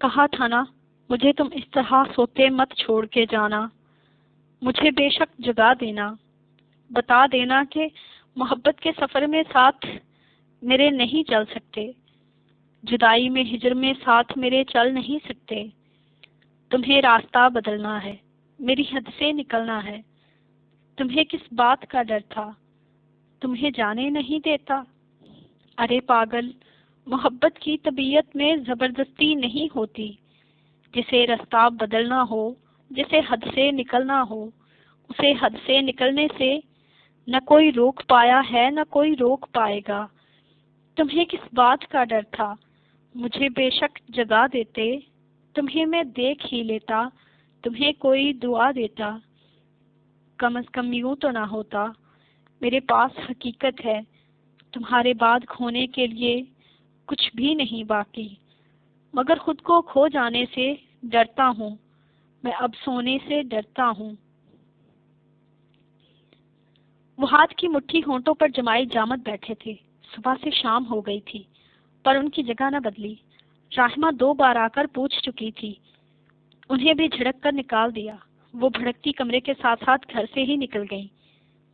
کہا تھا نا مجھے تم اس طرح سوتے مت چھوڑ کے جانا، مجھے بے شک جگا دینا، بتا دینا کہ محبت کے سفر میں ساتھ میرے نہیں چل سکتے، جدائی میں ہجر میں ساتھ میرے چل نہیں سکتے، تمہیں راستہ بدلنا ہے، میری حد سے نکلنا ہے، تمہیں کس بات کا ڈر تھا، تمہیں جانے نہیں دیتا۔ ارے پاگل، محبت کی طبیعت میں زبردستی نہیں ہوتی، جسے راستہ بدلنا ہو، جسے حد سے نکلنا ہو، اسے حد سے نکلنے سے نہ کوئی روک پایا ہے نہ کوئی روک پائے گا۔ تمہیں کس بات کا ڈر تھا، مجھے بے شک جگا دیتے، تمہیں میں دیکھ ہی لیتا، تمہیں کوئی دعا دیتا، کم از کم یوں تو نہ ہوتا، میرے پاس حقیقت ہے، تمہارے بعد کھونے کے لیے کچھ بھی نہیں باقی، مگر خود کو کھو جانے سے ڈرتا ہوں، میں اب سونے سے ڈرتا ہوں۔ وہ ہاتھ کی مٹھی ہونٹوں پر جمائے جامد بیٹھے تھے۔ صبح سے شام ہو گئی تھی پر ان کی جگہ نہ بدلی۔ راہمہ 2 بار آ کر پوچھ چکی تھی، انہیں بھی جھڑک کر نکال دیا۔ وہ بھڑکتی کمرے کے ساتھ ساتھ گھر سے ہی نکل گئیں۔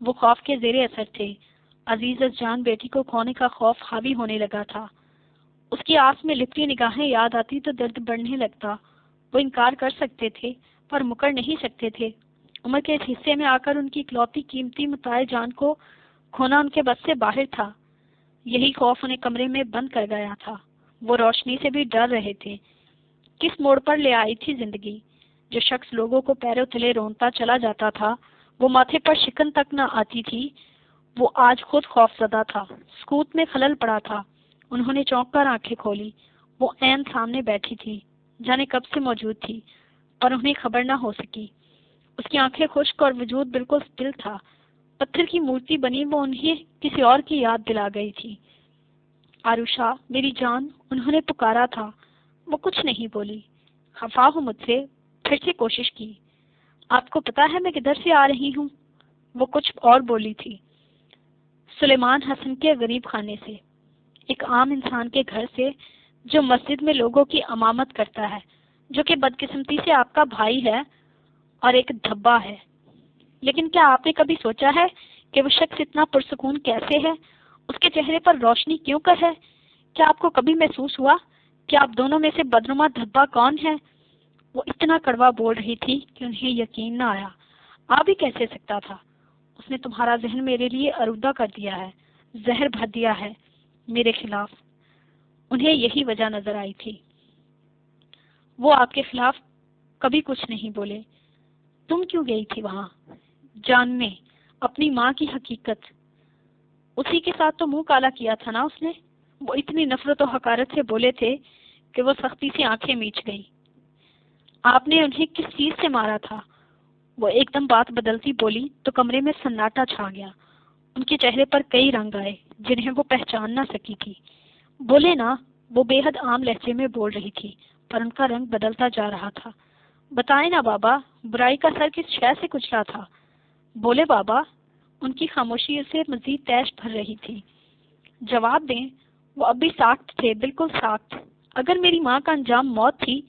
وہ خوف کے زیر اثر تھے۔ عزیز جان بیٹی کو کھونے کا خوف حاوی ہونے لگا تھا۔ اس کی آس میں لپٹی نگاہیں یاد آتی تو درد بڑھنے لگتا۔ وہ انکار کر سکتے تھے پر مکر نہیں سکتے تھے۔ عمر کے اس حصے میں آ کر ان کی اکلوتی قیمتی متاع جان کو کھونا ان کے بس سے باہر تھا۔ یہی خوف انہیں کمرے میں بند کر گیا تھا۔ وہ روشنی سے بھی ڈر رہے تھے۔ کس موڑ پر لے آئی تھی زندگی؟ جو شخص لوگوں کو پیروں تلے رونتا چلا جاتا تھا، وہ ماتھے پر شکن تک نہ آتی تھی، وہ آج خود خوف زدہ تھا۔ سکوت میں خلل پڑا تھا۔ انہوں نے چونک کر آنکھیں کھولی۔ وہ عین سامنے بیٹھی تھی، جانے کب سے موجود تھی، پر انہیں خبر نہ ہو سکی۔ اس کی آنکھیں خشک اور وجود بالکل سٹل تھا۔ پتھر کی مورتی بنی وہ انہیں کسی اور کی یاد دلا گئی تھی۔ آروشا، میری جان، انہوں نے پکارا تھا۔ وہ کچھ نہیں بولی۔ خفا ہو مجھ سے؟ پھر سے کوشش کی۔ آپ کو پتا ہے میں کدھر سے آ رہی ہوں؟ وہ کچھ اور بولی تھی۔ سلیمان حسن کے غریب خانے سے، ایک عام انسان کے گھر سے، جو مسجد میں لوگوں کی امامت کرتا ہے، جو کہ بدقسمتی سے آپ کا بھائی ہے اور ایک دھبا ہے۔ لیکن کیا آپ نے کبھی سوچا ہے کہ وہ شخص اتنا پرسکون کیسے ہے؟ اس کے چہرے پر روشنی کیوں کر ہے؟ کیا آپ کو کبھی محسوس ہوا کہ آپ دونوں میں سے بدنما دھبا کون ہے؟ وہ اتنا کڑوا بول رہی تھی کہ انہیں یقین نہ آیا۔ آ بھی کیسے سکتا تھا؟ اس نے تمہارا ذہن میرے لیے آلودہ کر دیا ہے، زہر بھر دیا ہے میرے خلاف۔ انہیں یہی وجہ نظر آئی تھی۔ وہ آپ کے خلاف کبھی کچھ نہیں بولے۔ تم کیوں گئی تھی وہاں؟ جاننے اپنی ماں کی حقیقت۔ اسی کے ساتھ تو منہ کالا کیا تھا نا اس نے۔ وہ اتنی نفرت و حقارت سے بولے تھے کہ وہ سختی سے آنکھیں میچ گئی۔ آپ نے انہیں کس چیز سے مارا تھا؟ وہ ایک دم بات بدلتی بولی تو کمرے میں سناٹا چھا گیا۔ ان کے چہرے پر کئی رنگ آئے جنہیں وہ پہچان نہ سکی تھی۔ بولے نا، وہ بے حد عام لہجے میں بول رہی تھی پر ان کا رنگ بدلتا جا رہا تھا۔ بتائیں نا بابا، برائی کا سر کس شے سے کچلا تھا؟ بولے بابا۔ ان کی خاموشی سے مزید تیش بھر رہی تھی۔ جواب دیں۔ وہ اب بھی ساخت تھے، بالکل ساخت۔ اگر میری ماں کا انجام موت تھی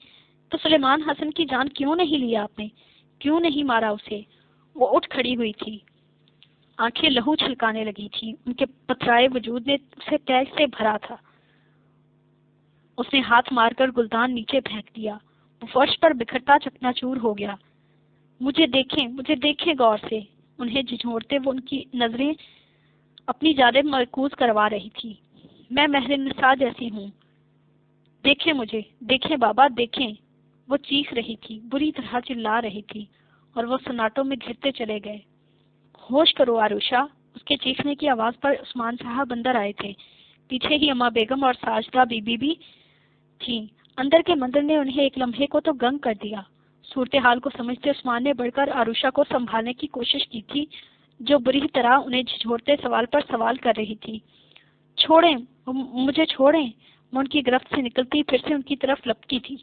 تو سلیمان حسن کی جان کیوں نہیں لی آپ نے؟ کیوں نہیں مارا اسے؟ وہ اٹھ کھڑی ہوئی تھی، آنکھیں لہو چھلکانے لگی تھی۔ ان کے پتھرائے وجود نے اسے تیش سے بھرا تھا۔ اس نے ہاتھ مار کر گلدان نیچے پھینک دیا۔ وہ فرش پر بکھرتا چکنا چور ہو گیا۔ مجھے دیکھیں غور سے۔ انہیں جھنجھوڑتے وہ ان کی نظریں اپنی جانب مرکوز کروا رہی تھی۔ میں مہر نساء جیسی ہوں۔ دیکھیں مجھے، دیکھیں بابا، دیکھیں۔ وہ چیخ رہی تھی، بری طرح چلا رہی تھی، اور وہ سناٹوں میں گھرتے چلے گئے۔ ہوش کرو آروشا۔ اس کے چیخنے کی آواز پر عثمان صاحب اندر آئے تھے۔ پیچھے ہی اما بیگم اور ساجدہ بی بی بھی تھیں۔ اندر کے مندر نے انہیں ایک لمحے کو تو گنگ کر دیا۔ صورتحال کو سمجھتے عثمان نے بڑھ کر آروشا کو سنبھالنے کی کوشش کی تھی، جو بری طرح انہیں جھنجھوڑتے سوال پر سوال کر رہی تھی۔ چھوڑیں مجھے، چھوڑیں۔ میں ان کی گرفت سے نکلتی پھر سے ان کی طرف لپکی تھی۔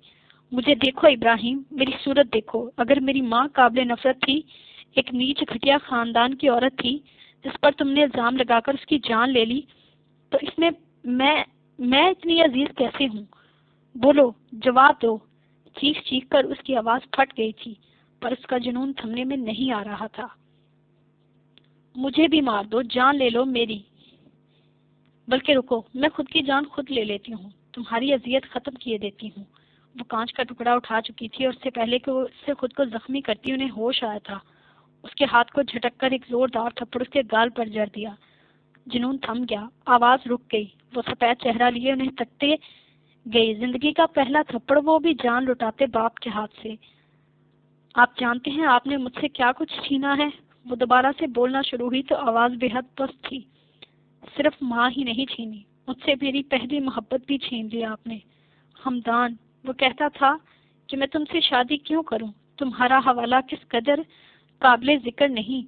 مجھے دیکھو ابراہیم، میری صورت دیکھو۔ اگر میری ماں قابل نفرت تھی، ایک نیچ گھٹیا خاندان کی عورت تھی جس پر تم نے الزام لگا کر اس کی جان لے لی، تو اس میں میں اتنی عزیز کیسے ہوں؟ بولو، جواب دو۔ چیخ چیخ کر اس کی آواز پھٹ گئی تھی، پر اس کا جنون تھمنے میں نہیں آ رہا تھا۔ مجھے بھی مار دو، جان لے لو میری، بلکہ رکو، میں خود کی جان خود لے لیتی ہوں، تمہاری اذیت ختم کیے دیتی ہوں۔ وہ کانچ کا ٹکڑا اٹھا چکی تھی اور اس سے پہلے کہ وہ اس سے خود کو زخمی کرتی انہیں ہوش آیا تھا، اس کے ہاتھ کو جھٹک کر ایک زوردار تھپڑ اس کے گال پر جڑ دیا۔ جنون تھم گیا، آواز رک گئی، وہ سفید چہرہ لیے انہیں تکتے گئی۔ زندگی کا پہلا تھپڑ، وہ بھی جان لٹاتے باپ کے ہاتھ سے۔ آپ جانتے ہیں آپ نے مجھ سے کیا کچھ چھینا ہے؟ وہ دوبارہ سے بولنا شروع ہوئی تو آواز بے حد پست تھی۔ صرف ماں ہی نہیں چھینی، مجھ سے میری پہلی محبت بھی چھین لی آپ نے۔ ہمدان، وہ کہتا تھا کہ میں تم سے شادی کیوں کروں، تمہارا حوالہ کس قدر قابل ذکر نہیں۔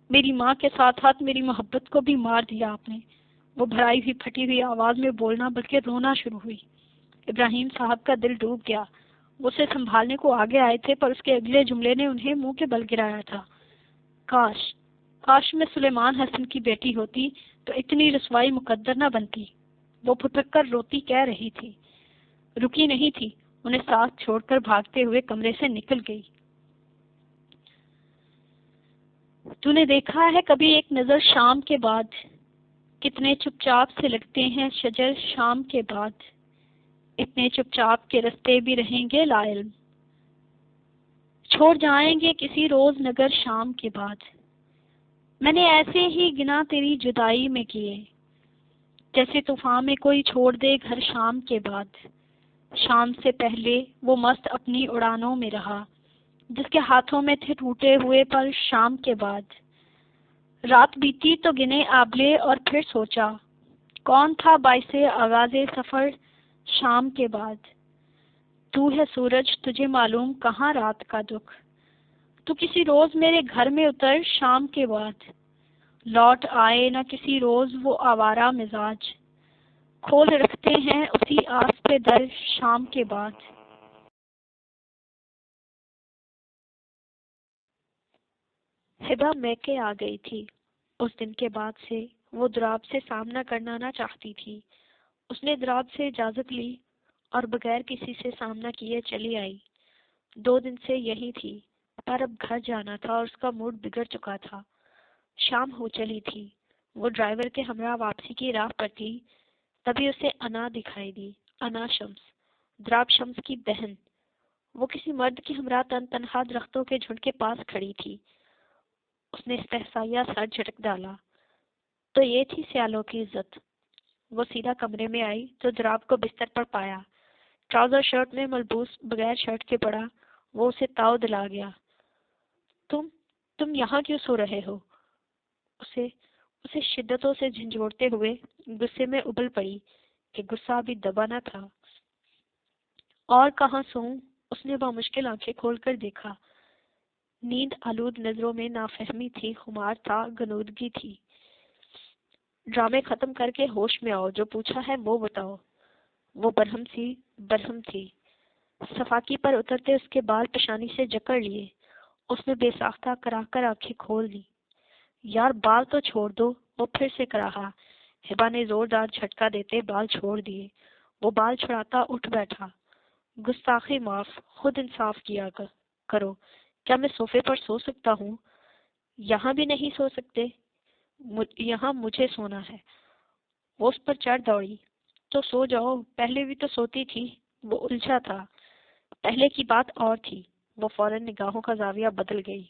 میری ماں کے ساتھ ساتھ میری محبت کو بھی مار دیا آپ نے۔ وہ بھرائی ہوئی پھٹی ہوئی آواز میں بولنا بلکہ رونا شروع ہوئی۔ ابراہیم صاحب کا دل ڈوب گیا۔ وہ اسے سنبھالنے کو آگے آئے تھے، پر اس کے اگلے جملے نے انہیں منہ کے بل گرایا تھا۔ کاش کاش میں سلیمان حسن کی بیٹی ہوتی تو اتنی رسوائی مقدر نہ بنتی۔ وہ پھٹک کر روتی کہہ رہی تھی، رکی نہیں تھی، انہیں ساتھ چھوڑ کر بھاگتے ہوئے کمرے سے نکل گئی۔ تو نے دیکھا ہے کبھی ایک نظر شام کے بعد، کتنے چپ چاپ سے لگتے ہیں شجر شام کے بعد، اتنے چپ چاپ کے رستے بھی رہیں گے لا علم، چھوڑ جائیں گے کسی روز نگر شام کے بعد۔ میں نے ایسے ہی گنا تیری جدائی میں کیے، جیسے طوفان میں کوئی چھوڑ دے گھر شام کے بعد۔ شام سے پہلے وہ مست اپنی اڑانوں میں رہا، جس کے ہاتھوں میں تھے ٹوٹے ہوئے پر شام کے بعد۔ رات بیتی تو گنے آبلے اور پھر سوچا، کون تھا باعث آغاز سفر شام کے بعد۔ تو ہے سورج، تجھے معلوم کہاں رات کا دکھ، تو کسی روز میرے گھر میں اتر شام کے بعد۔ لوٹ آئے نہ کسی روز وہ آوارہ مزاج، کھول رکھتے ہیں اسی آس پہ در شام کے بعد۔ ہبا میکے آ گئی تھی۔ اس دن کے بعد سے وہ دراب سے سامنا کرنا نہ چاہتی تھی۔ اس نے دراب سے اجازت لی اور بغیر کسی سے سامنا کیے چلی آئی۔ 2 دن سے یہی تھی، پر اب گھر جانا تھا اور اس کا موڈ بگڑ چکا تھا۔ شام ہو چلی تھی، وہ ڈرائیور کے ہمراہ واپسی کی راہ پر تھی، تبھی اسے انا دکھائی دی۔ انا شمس، دراب شمس کی بہن۔ وہ کسی مرد کے ہمراہ تنہا درختوں کے جھنڈ کے پاس کھڑی تھی۔ اس نے استحصائیہ سر جھٹک ڈالا۔ تو یہ تھی سیالوں کی عزت۔ وہ سیدھا کمرے میں آئی تو دراب کو بستر پر پایا، ٹراؤزر شرٹ میں ملبوس، بغیر شرٹ کے پڑا۔ وہ اسے تاؤ دلا گیا۔ تم یہاں کیوں سو رہے ہو؟ اسے شدتوں سے جھنجھوڑتے ہوئے غصے میں ابل پڑی کہ غصہ ابھی دبا نہ تھا۔ اور کہاں سوؤں؟ اس نے بامشکل آنکھیں کھول کر دیکھا۔ نیند آلود نظروں میں نافہمی تھی، خمار تھا، غنودگی تھی۔ ڈرامے ختم کر کے ہوش میں آؤ، جو پوچھا ہے وہ بتاؤ۔ وہ برہم تھی۔ صفاکی پر اترتے اس کے بال پیشانی سے جکڑ لیے۔ اس نے بے ساختہ کرا کر آنکھیں کھول دی۔ یار بال تو چھوڑ دو، وہ پھر سے کراہا۔ ہبا نے زوردار جھٹکا دیتے بال چھوڑ دیے۔ وہ بال چھڑاتا اٹھ بیٹھا۔ گستاخی معاف، خود انصاف کیا کرو۔ کیا میں صوفے پر سو سکتا ہوں؟ یہاں بھی نہیں سو سکتے؟ یہاں مجھے سونا ہے۔ وہ اس پر چڑھ دوڑی۔ تو سو جاؤ، پہلے بھی تو سوتی تھی۔ وہ الجھا تھا۔ پہلے کی بات اور تھی۔ وہ فوراً نگاہوں کا زاویہ بدل گئی۔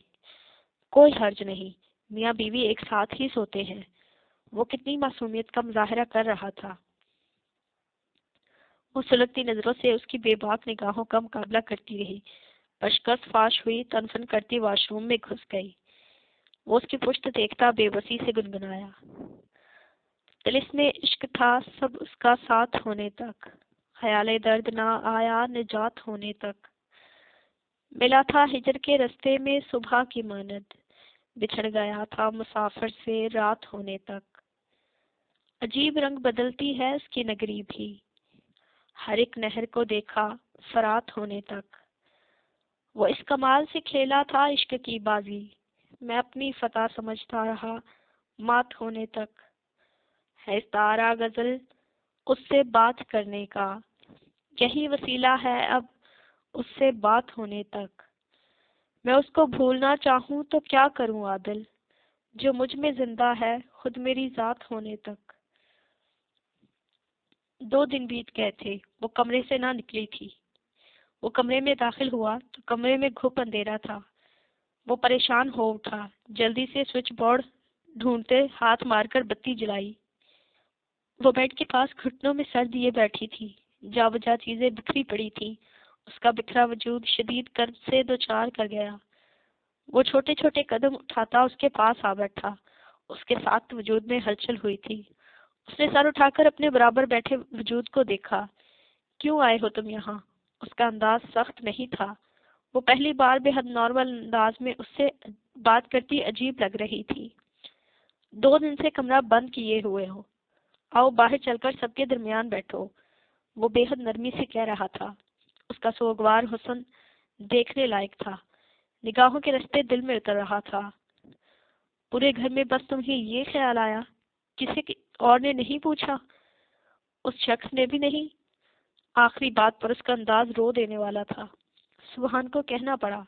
کوئی حرج نہیں، میاں بیوی ایک ساتھ ہی سوتے ہیں۔ وہ کتنی معصومیت کا مظاہرہ کر رہا تھا۔ وہ سلگتی نظروں سے اس کی بے باک نگاہوں کا مقابلہ کرتی رہی، پر شکست فاش ہوئی، تنفن کرتی واش روم میں گھس گئی۔ وہ اس کی پشت دیکھتا بے بسی سے گنگنایا، طلسم عشق تھا سب اس کا ساتھ ہونے تک، خیال درد نہ آیا نجات ہونے تک، ملا تھا ہجر کے رستے میں صبح کی مانند، بچھڑ گیا تھا مسافر سے رات ہونے تک۔ عجیب رنگ بدلتی ہے اس کی نگری بھی، ہر ایک نہر کو دیکھا فرات ہونے تک۔ وہ اس کمال سے کھیلا تھا عشق کی بازی، میں اپنی فتح سمجھتا رہا مات ہونے تک۔ ہے ستارہ غزل اس سے بات کرنے کا، یہی وسیلہ ہے اب اس سے بات ہونے تک۔ میں اس کو بھولنا چاہوں تو کیا کروں عادل، جو مجھ میں زندہ ہے خود میری ذات ہونے تک۔ 2 دن بیت گئے تھے، وہ کمرے سے نہ نکلی تھی۔ وہ کمرے میں داخل ہوا تو کمرے میں گھپ اندھیرا تھا۔ وہ پریشان ہو اٹھا، جلدی سے سوئچ بورڈ ڈھونڈتے ہاتھ مار کر بتی جلائی۔ وہ بیڈ کے پاس گھٹنوں میں سر دیے بیٹھی تھی، جا بجا چیزیں بکھری پڑی تھیں۔ اس کا بکھرا وجود شدید کرب سے دوچار کر گیا۔ وہ چھوٹے چھوٹے قدم اٹھاتا اس کے پاس آ بیٹھا۔ اس کے ساتھ وجود میں ہلچل ہوئی تھی۔ اس نے سر اٹھا کر اپنے برابر بیٹھے وجود کو دیکھا۔ کیوں آئے ہو تم یہاں؟ اس کا انداز سخت نہیں تھا۔ وہ پہلی بار بے حد نارمل انداز میں اس سے بات کرتی عجیب لگ رہی تھی۔ 2 دن سے کمرہ بند کیے ہوئے ہو، آؤ باہر چل کر سب کے درمیان بیٹھو، وہ بے حد نرمی سے کہہ رہا تھا۔ اس کا سوگوار حسن دیکھنے لائق تھا، نگاہوں کے رستے دل میں اتر رہا تھا۔ پورے گھر میں بس تمہیں یہ خیال آیا، کسی اور نے نہیں پوچھا؟ اس شخص نے بھی نہیں؟ آخری بات پر اس کا انداز رو دینے والا تھا۔ سبحان کو کہنا پڑا،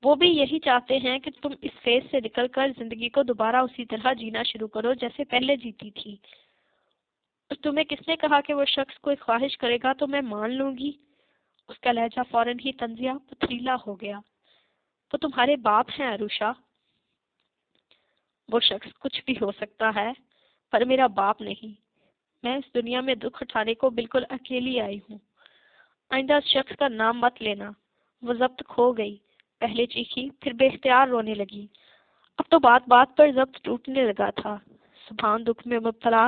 وہ بھی یہی چاہتے ہیں کہ تم اس فیز سے نکل کر زندگی کو دوبارہ اسی طرح جینا شروع کرو جیسے پہلے جیتی تھی۔ تمہیں کس نے کہا کہ وہ شخص کوئی خواہش کرے گا تو میں مان لوں گی؟ اس کا لہجہ فوراً ہی طنزیہ پتھریلا ہو گیا۔ وہ تمہارے باپ ہیں عروشہ۔ وہ شخص کچھ بھی ہو سکتا ہے پر میرا باپ نہیں۔ میں اس دنیا میں دکھ اٹھانے کو بالکل اکیلی آئی ہوں۔ آئندہ اس شخص کا نام مت لینا۔ وہ ضبط کھو گئی، پہلے چیخی پھر بے اختیار رونے لگی۔ اب تو بات بات پر ضبط ٹوٹنے لگا تھا۔ سبحان دکھ میں مبتلا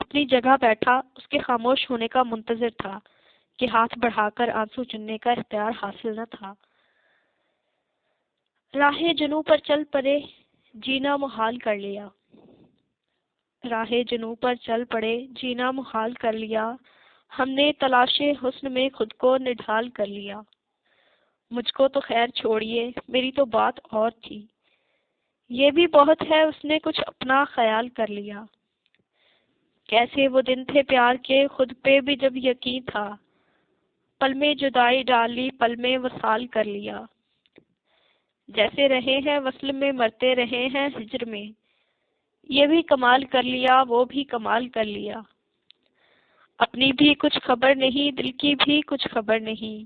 اپنی جگہ بیٹھا اس کے خاموش ہونے کا منتظر تھا کہ ہاتھ بڑھا کر آنسو چننے کا اختیار حاصل نہ تھا۔ راہ جنوں پر چل پڑے جینا محال کر لیا۔ راہ جنوں پر چل پڑے جینا محال کر لیا، ہم نے تلاش حسن میں خود کو نڈھال کر لیا۔ مجھ کو تو خیر چھوڑیے، میری تو بات اور تھی۔ یہ بھی بہت ہے اس نے کچھ اپنا خیال کر لیا۔ کیسے وہ دن تھے پیار کے خود پہ بھی جب یقین تھا، پل میں جدائی ڈالی پل میں وصال کر لیا۔ جیسے رہے ہیں وصل میں مرتے رہے ہیں ہجر میں، یہ بھی کمال کر لیا وہ بھی کمال کر لیا۔ اپنی بھی کچھ خبر نہیں دل کی بھی کچھ خبر نہیں،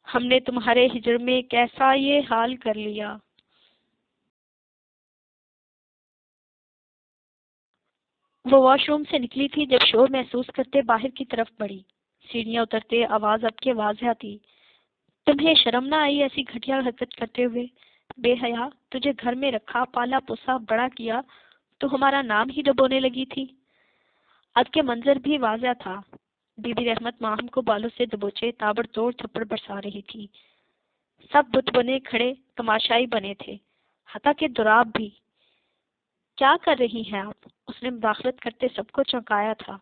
ہم نے تمہارے ہجر میں کیسا یہ حال کر لیا۔ وہ واش روم سے نکلی تھی جب شور محسوس کرتے باہر کی طرف بڑھی۔ سیڑھیاں اترتے آواز اب کے واضح تھی۔ تمہیں شرم نہ آئی ایسی گھٹیا حرکت کرتے ہوئے؟ بے حیا، تجھے گھر میں رکھا پالا پوسا بڑا کیا تو ہمارا نام ہی ڈبونے لگی تھی۔ اب کے منظر بھی واضح تھا۔ بی بی رحمت ماہم کو بالوں سے دبوچے تابڑ توڑ تھپڑ برسا رہی تھی۔ سب بت بنے کھڑے تماشائی بنے تھے، حتیٰ کہ دراب بھی۔ کیا کر رہی ہیں آپ؟ اس نے مداخلت کرتے سب کو چونکایا تھا۔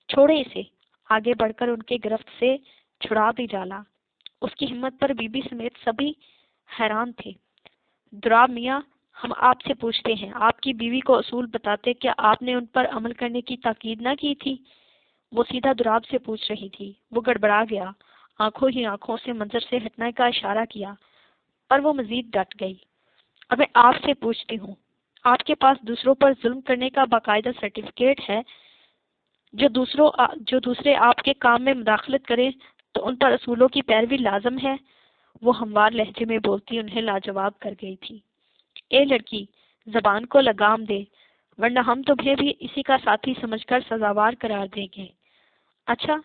چھوڑے اسے، آگے بڑھ کر ان کے گرفت سے چھڑا بھی ڈالا۔ اس کی ہمت پر بی بی سمیت سبھی حیران تھے۔ دراب میاں، ہم آپ سے پوچھتے ہیں، آپ کی بیوی کو اصول بتاتے کیا آپ نے ان پر عمل کرنے کی تاکید نہ کی تھی؟ وہ سیدھا دراب سے پوچھ رہی تھی۔ وہ گڑبڑا گیا، آنکھوں ہی آنکھوں سے منظر سے ہٹنے کا اشارہ کیا، پر وہ مزید ڈٹ گئی۔ اب میں آپ سے پوچھتی ہوں، آپ کے پاس دوسروں پر ظلم کرنے کا باقاعدہ سرٹیفکیٹ ہے؟ جو دوسرے آپ کے کام میں مداخلت کریں تو ان پر اصولوں کی پیروی لازم ہے؟ وہ ہموار لہجے میں بولتی انہیں لاجواب کر گئی تھی۔ اے لڑکی، زبان کو لگام دے، ورنہ ہم تمہیں بھی اسی کا ساتھی سمجھ کر سزاوار قرار دیں گے۔ اچھا،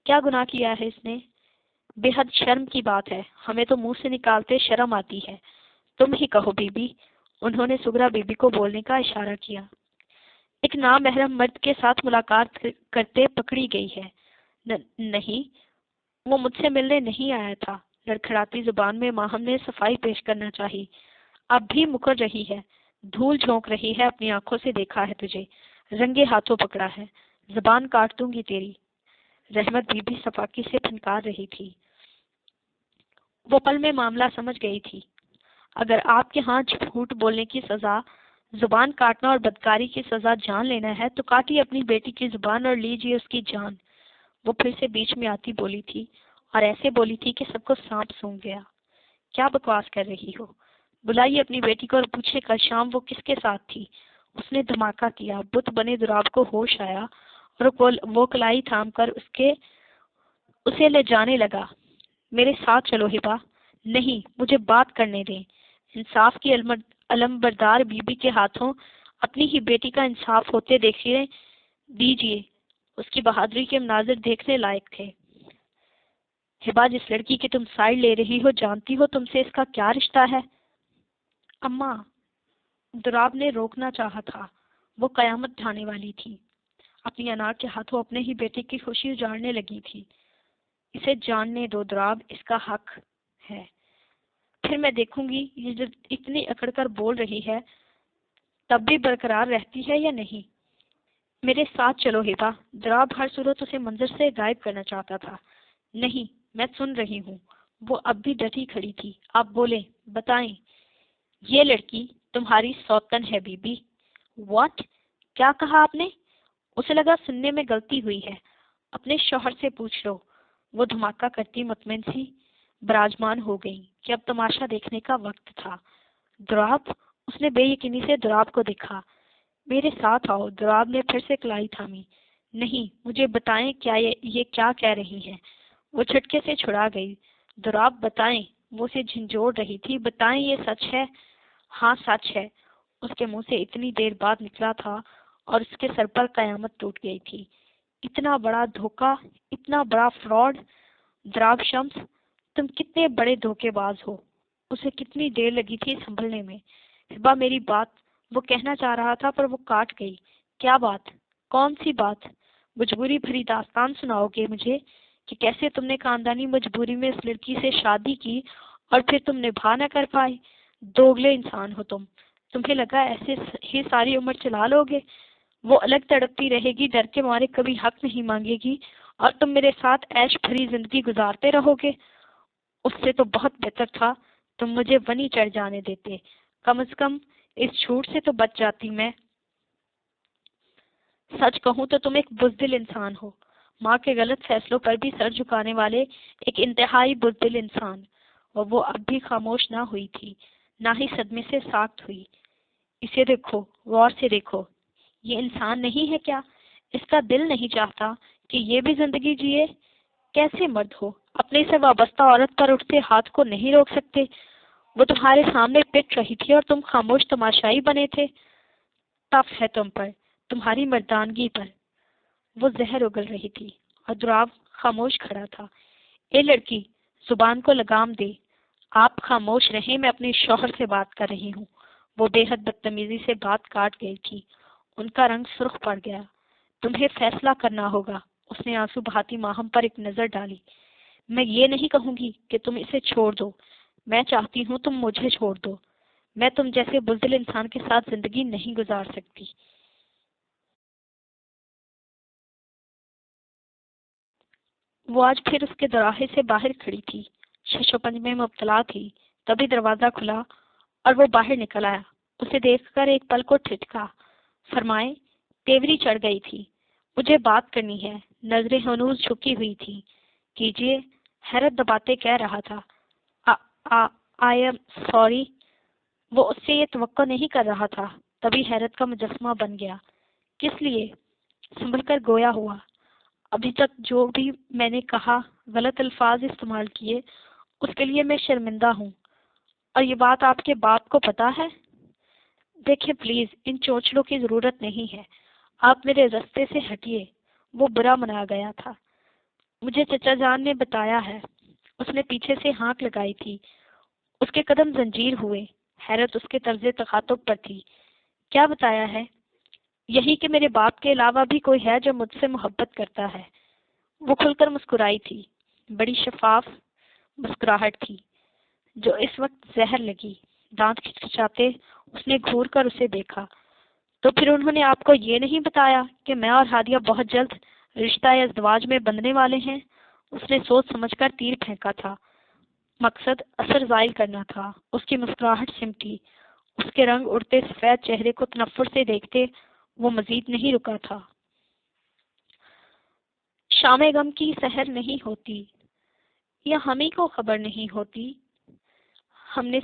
کیا گناہ کیا ہے اس نے؟ بے حد شرم کی بات ہے، ہمیں تو منہ سے نکالتے شرم آتی ہے۔ تم ہی کہو بی بی۔ انہوں نے سغرا بی بی کو بولنے کا اشارہ کیا۔ ایک نامحرم مرد کے ساتھ ملاقات کرتے پکڑی گئی ہے۔ نہیں، وہ مجھ سے ملنے نہیں آیا تھا۔ لڑکھڑاتی زبان میں ماہم نے صفائی پیش کرنا چاہی۔ اب بھی مکر رہی ہے، دھول جھونک رہی ہے، اپنی آنکھوں سے دیکھا ہے تجھے، رنگے ہاتھوں پکڑا ہے، زبان کاٹ دوں گی تیری۔ رحمت بی بی صفاقی سے پھنکار رہی تھی۔ وہ پل میں معاملہ سمجھ گئی تھی۔ اگر آپ کے ہاں جھوٹ بولنے کی سزا زبان کاٹنا اور بدکاری کی سزا جان لینا ہے تو کاٹیے اپنی بیٹی کی زبان اور لیجیے اس کی جان۔ وہ پھر سے بیچ میں آتی بولی تھی، اور ایسے بولی تھی کہ سب کو سانپ سونگ گیا۔ کیا بکواس کر رہی ہو؟ بلائیے اپنی بیٹی کو اور پوچھے کل شام وہ کس کے ساتھ تھی۔ اس نے دھماکہ کیا۔ بت بنے دراب کو ہوش آیا اور وہ کلائی تھام کر اسے لے جانے لگا۔ میرے ساتھ چلو ہبا۔ نہیں، مجھے بات کرنے دیں۔ انصاف کی علمبردار بی بی کے ہاتھوں اپنی ہی بیٹی کا انصاف ہوتے دیکھنے دیجیے۔ اس کی بہادری کے مناظر دیکھنے لائق تھے۔ ہبا، جس لڑکی کی تم سائڈ لے رہی ہو، جانتی ہو تم سے اس کا کیا رشتہ ہے؟ اماں، دراب نے روکنا چاہا تھا، وہ قیامت ڈھانے والی تھی۔ اپنی انا کے ہاتھوں اپنے ہی بیٹے کی خوشی اجاڑنے لگی تھی۔ اسے جاننے دو دراب، اس کا حق ہے۔ پھر میں دیکھوں گی یہ جب اتنی اکڑ کر بول رہی ہے تب بھی برقرار رہتی ہے یا نہیں۔ میرے ساتھ چلو ہبا۔ دراب ہر صورت اسے منظر سے غائب کرنا چاہتا تھا۔ نہیں، میں سن رہی ہوں۔ وہ اب بھی ڈٹی کھڑی تھی۔ آپ بولیں، بتائیں۔ یہ لڑکی تمہاری سوتن ہے بی بی۔ واٹ؟ کیا کہا آپ نے؟ اسے لگا سننے میں غلطی ہوئی ہے۔ اپنے شوہر سے پوچھ لو۔ وہ دھماکہ کرتی مطمئن سی براجمان ہو گئی کہ اب تماشا دیکھنے کا وقت تھا۔ دراب؟ اس نے بے یقینی سے دراب کو دیکھا۔ میرے ساتھ آؤ۔ دراب نے پھر سے کلائی تھامی۔ نہیں، مجھے بتائیں کیا یہ کیا کہہ رہی ہے؟ وہ جھٹکے سے چھڑا گئی۔ دراب بتائیں۔ وہ اسے جھنجھوڑ رہی تھی۔ بتائیں، یہ سچ ہے؟ ہاں، سچ ہے۔ اس کے منہ سے اتنی دیر بعد نکلا تھا اور اس کے سر پر قیامت ٹوٹ گئی تھی۔ اتنا بڑا دھوکہ، اتنا بڑا فراڈ۔ دراب شمس، تم کتنے بڑے دھوکے باز ہو۔ اسے کتنی دیر لگی تھی سنبھلنے میں۔ ہبا، میری بات، وہ کہنا چاہ رہا تھا پر وہ کاٹ گئی۔ کیا بات؟ کون سی بات؟ مجبوری بھری داستان سناؤ گے مجھے کہ کیسے تم نے خاندانی مجبوری میں اس لڑکی سے شادی کی اور پھر تم نبھا نہ کر پائے؟ دوگلے انسان ہو تم۔ تمہیں لگا ایسے ہی ساری عمر چلا لو گے؟ وہ الگ تڑپتی رہے گی، ڈر کے مارے کبھی حق نہیں مانگے گی، اور تم میرے ساتھ عیش بھری زندگی گزارتے رہو گے۔ اس سے تو بہت بہتر تھا تم مجھے ونی چڑھ جانے دیتے۔ کم از کم اس جھوٹ سے تو بچ جاتی میں۔ سچ کہوں تو تم ایک بزدل انسان ہو، ماں کے غلط فیصلوں پر بھی سر جھکانے والے ایک انتہائی بزدل انسان۔ اور وہ اب بھی خاموش نہ ہوئی تھی، نہ ہی صدمے سے ساکت ہوئی۔ اسے دیکھو، غور سے دیکھو۔ یہ انسان نہیں ہے کیا؟ اس کا دل نہیں چاہتا کہ یہ بھی زندگی جیے؟ کیسے مرد ہو، اپنے سے وابستہ عورت پر اٹھتے ہاتھ کو نہیں روک سکتے؟ وہ تمہارے سامنے پٹ رہی تھی اور تم خاموش تماشائی بنے تھے۔ تف ہے تم پر، تمہاری مردانگی پر۔ وہ زہر اگل رہی تھی اور دراب خاموش کھڑا تھا۔ اے لڑکی، زبان کو لگام دے۔ آپ خاموش رہیں، میں اپنے شوہر سے بات کر رہی ہوں۔ وہ بے حد بدتمیزی سے بات کاٹ گئی تھی۔ ان کا رنگ سرخ پڑ گیا۔ تمہیں فیصلہ کرنا ہوگا۔ اس نے آنسو بہاتی ماہم پر ایک نظر ڈالی۔ میں یہ نہیں کہوں گی کہ تم اسے چھوڑ دو، میں چاہتی ہوں تم مجھے چھوڑ دو۔ میں تم جیسے بزدل انسان کے ساتھ زندگی نہیں گزار سکتی۔ وہ آج پھر اس کے دراہے سے باہر کھڑی تھی، شش و پنج میں مبتلا تھی۔ تبھی دروازہ کھلا اور وہ باہر نکل آیا۔ اسے دیکھ کر ایک پل کو ٹھٹکا۔ فرمائیں، تیوری چڑھ گئی تھی۔ مجھے بات کرنی ہے۔ نظریں ہنوز جھکی ہوئی تھی۔ کیجیے، حیرت دباتے کہہ رہا تھا۔ I am sorry. وہ اس سے یہ توقع نہیں کر رہا تھا۔ تبھی حیرت کا مجسمہ بن گیا۔ کس لیے؟ سنبھل کر گویا ہوا۔ ابھی تک جو بھی میں نے کہا، غلط الفاظ استعمال کیے، اس کے لیے میں شرمندہ ہوں۔ اور یہ بات آپ کے باپ کو پتا ہے؟ دیکھیں پلیز، ان چونچلوں کی ضرورت نہیں ہے۔ آپ میرے رستے سے ہٹیے۔ وہ برا منا گیا تھا۔ مجھے چچا جان نے بتایا ہے۔ اس نے پیچھے سے ہانک لگائی تھی۔ اس کے قدم زنجیر ہوئے۔ حیرت اس کے طرز تخاطب پر تھی۔ کیا بتایا ہے؟ یہی کہ میرے باپ کے علاوہ بھی کوئی ہے جو مجھ سے محبت کرتا ہے۔ وہ کھل کر مسکرائی تھی۔ بڑی شفاف مسکراہٹ تھی جو اس وقت زہر لگی۔ دانت کھچکھچاتے اس نے گھور کر اسے دیکھا۔ تو پھر انہوں نے آپ کو یہ نہیں بتایا کہ میں اور ہادیہ بہت جلد رشتہ یا ازدواج میں بندھنے والے ہیں؟ اس نے سوچ سمجھ کر تیر پھینکا تھا۔ مقصد اثر زائل کرنا تھا۔ اس کی مسکراہٹ سمٹی۔ اس کے رنگ اڑتے سفید چہرے کو تنفر سے دیکھتے وہ مزید نہیں رکا تھا۔ شام غم کی سحر نہیں ہوتی، یا ہمیں کو خبر نہیں ہوتی، ہم نے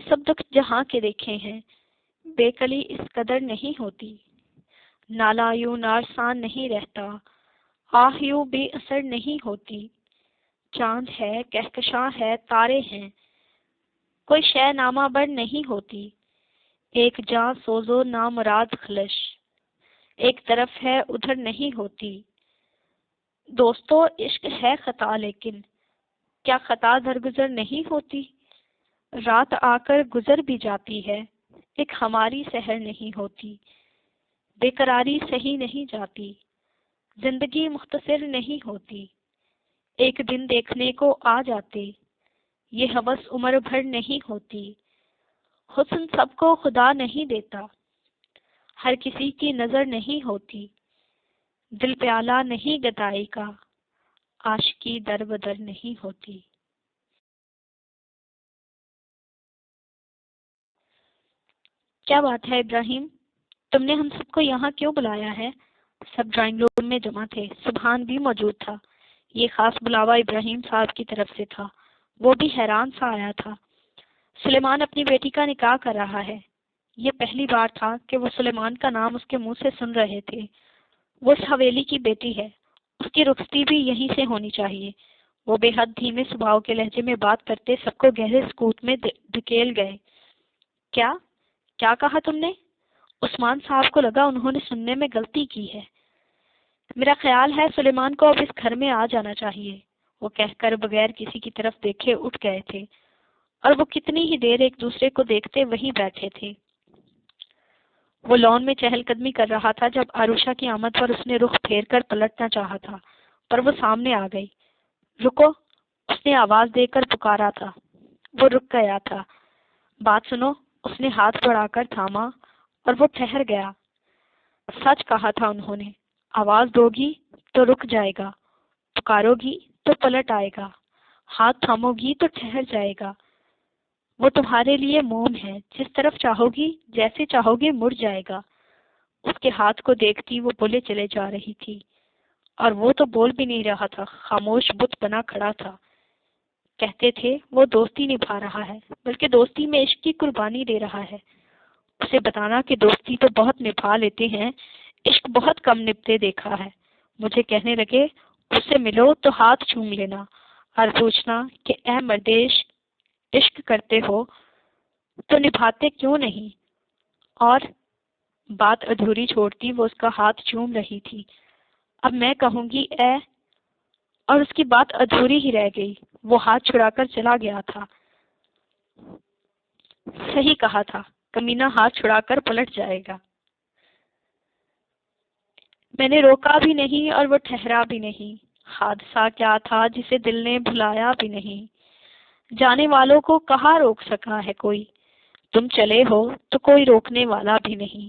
سب دکھ جہاں کے دیکھے ہیں، بے کلی اس قدر نہیں ہوتی، نالا یوں نارسان نہیں رہتا، آہ یوں بے اثر نہیں ہوتی، چاند ہے کہکشاں ہے تارے ہیں، کوئی شے نامہ بر نہیں ہوتی، ایک جاں سوزو نامراد خلش، ایک طرف ہے ادھر نہیں ہوتی، دوستو عشق ہے خطا لیکن کیا خطا درگزر نہیں ہوتی، رات آ کر گزر بھی جاتی ہے، ایک ہماری سحر نہیں ہوتی، بے قراری سہی نہیں جاتی، زندگی مختصر نہیں ہوتی، ایک دن دیکھنے کو آ جاتے، یہ ہوس عمر بھر نہیں ہوتی، حسن سب کو خدا نہیں دیتا، ہر کسی کی نظر نہیں ہوتی، دل پیالہ نہیں گدائی کا، عاشقی در بدر نہیں ہوتی۔ کیا بات ہے ابراہیم، تم نے ہم سب کو یہاں کیوں بلایا ہے؟ سب ڈرائنگ روم میں جمع تھے، سبحان بھی موجود تھا۔ یہ خاص بلاوا ابراہیم صاحب کی طرف سے تھا۔ وہ بھی حیران سا آیا تھا۔ سلیمان اپنی بیٹی کا نکاح کر رہا ہے۔ یہ پہلی بار تھا کہ وہ سلیمان کا نام اس کے منہ سے سن رہے تھے۔ وہ اس حویلی کی بیٹی ہے، اس کی رخصتی بھی یہیں سے ہونی چاہیے۔ وہ بے حد دھیمے سبھاؤ کے لہجے میں بات کرتے سب کو گہرے سکوت میں دھکیل گئے۔ کیا کہا تم نے؟ عثمان صاحب کو لگا انہوں نے سننے میں غلطی کی ہے۔ میرا خیال ہے سلیمان کو اب اس گھر میں آ جانا چاہیے، وہ کہہ کر بغیر کسی کی طرف دیکھے اٹھ گئے تھے، اور وہ کتنی ہی دیر ایک دوسرے کو دیکھتے وہیں بیٹھے تھے۔ وہ لان میں چہل قدمی کر رہا تھا جب آروشا کی آمد پر اس نے رخ پھیر کر پلٹنا چاہا تھا، پر وہ سامنے آ گئی۔ رکو، اس نے آواز دے کر پکارا تھا۔ وہ رک گیا تھا۔ بات سنو، اس نے ہاتھ بڑھا کر تھاما اور وہ ٹھہر گیا۔ سچ کہا تھا انہوں نے، آواز دو گی تو رک جائے گا، پکارو گی تو پلٹ آئے گا، ہاتھ تھامو گی تو ٹھہر جائے گا۔ وہ تمہارے لیے موم ہے، جس طرف چاہو گی جیسے چاہو گے مڑ جائے گا۔ اس کے ہاتھ کو دیکھتی وہ بولے چلے جا رہی تھی، اور وہ تو بول بھی نہیں رہا تھا، خاموش بت بنا کھڑا تھا۔ کہتے تھے وہ دوستی نبھا رہا ہے، بلکہ دوستی میں عشق کی قربانی دے رہا ہے۔ اسے بتانا کہ دوستی تو بہت نبھا لیتے ہیں، عشق بہت کم نبھتے دیکھا ہے۔ مجھے کہنے لگے اس سے ملو تو ہاتھ چوم لینا اور پوچھنا کہ اے مردیش، عشق کرتے ہو تو نبھاتے کیوں نہیں؟ اور بات ادھوری چھوڑتی وہ اس کا ہاتھ چوم رہی تھی۔ اب میں کہوں گی اے، اور اس کی بات ادھوری ہی رہ گئی۔ وہ ہاتھ چھڑا کر چلا گیا تھا۔ صحیح کہا تھا، کمینہ ہاتھ چھڑا کر پلٹ جائے گا۔ میں نے روکا بھی نہیں اور وہ ٹھہرا بھی نہیں۔ حادثہ کیا تھا جسے دل نے بھلایا بھی نہیں؟ جانے والوں کو کہاں روک سکا ہے کوئی؟ تم چلے ہو تو کوئی روکنے والا بھی نہیں۔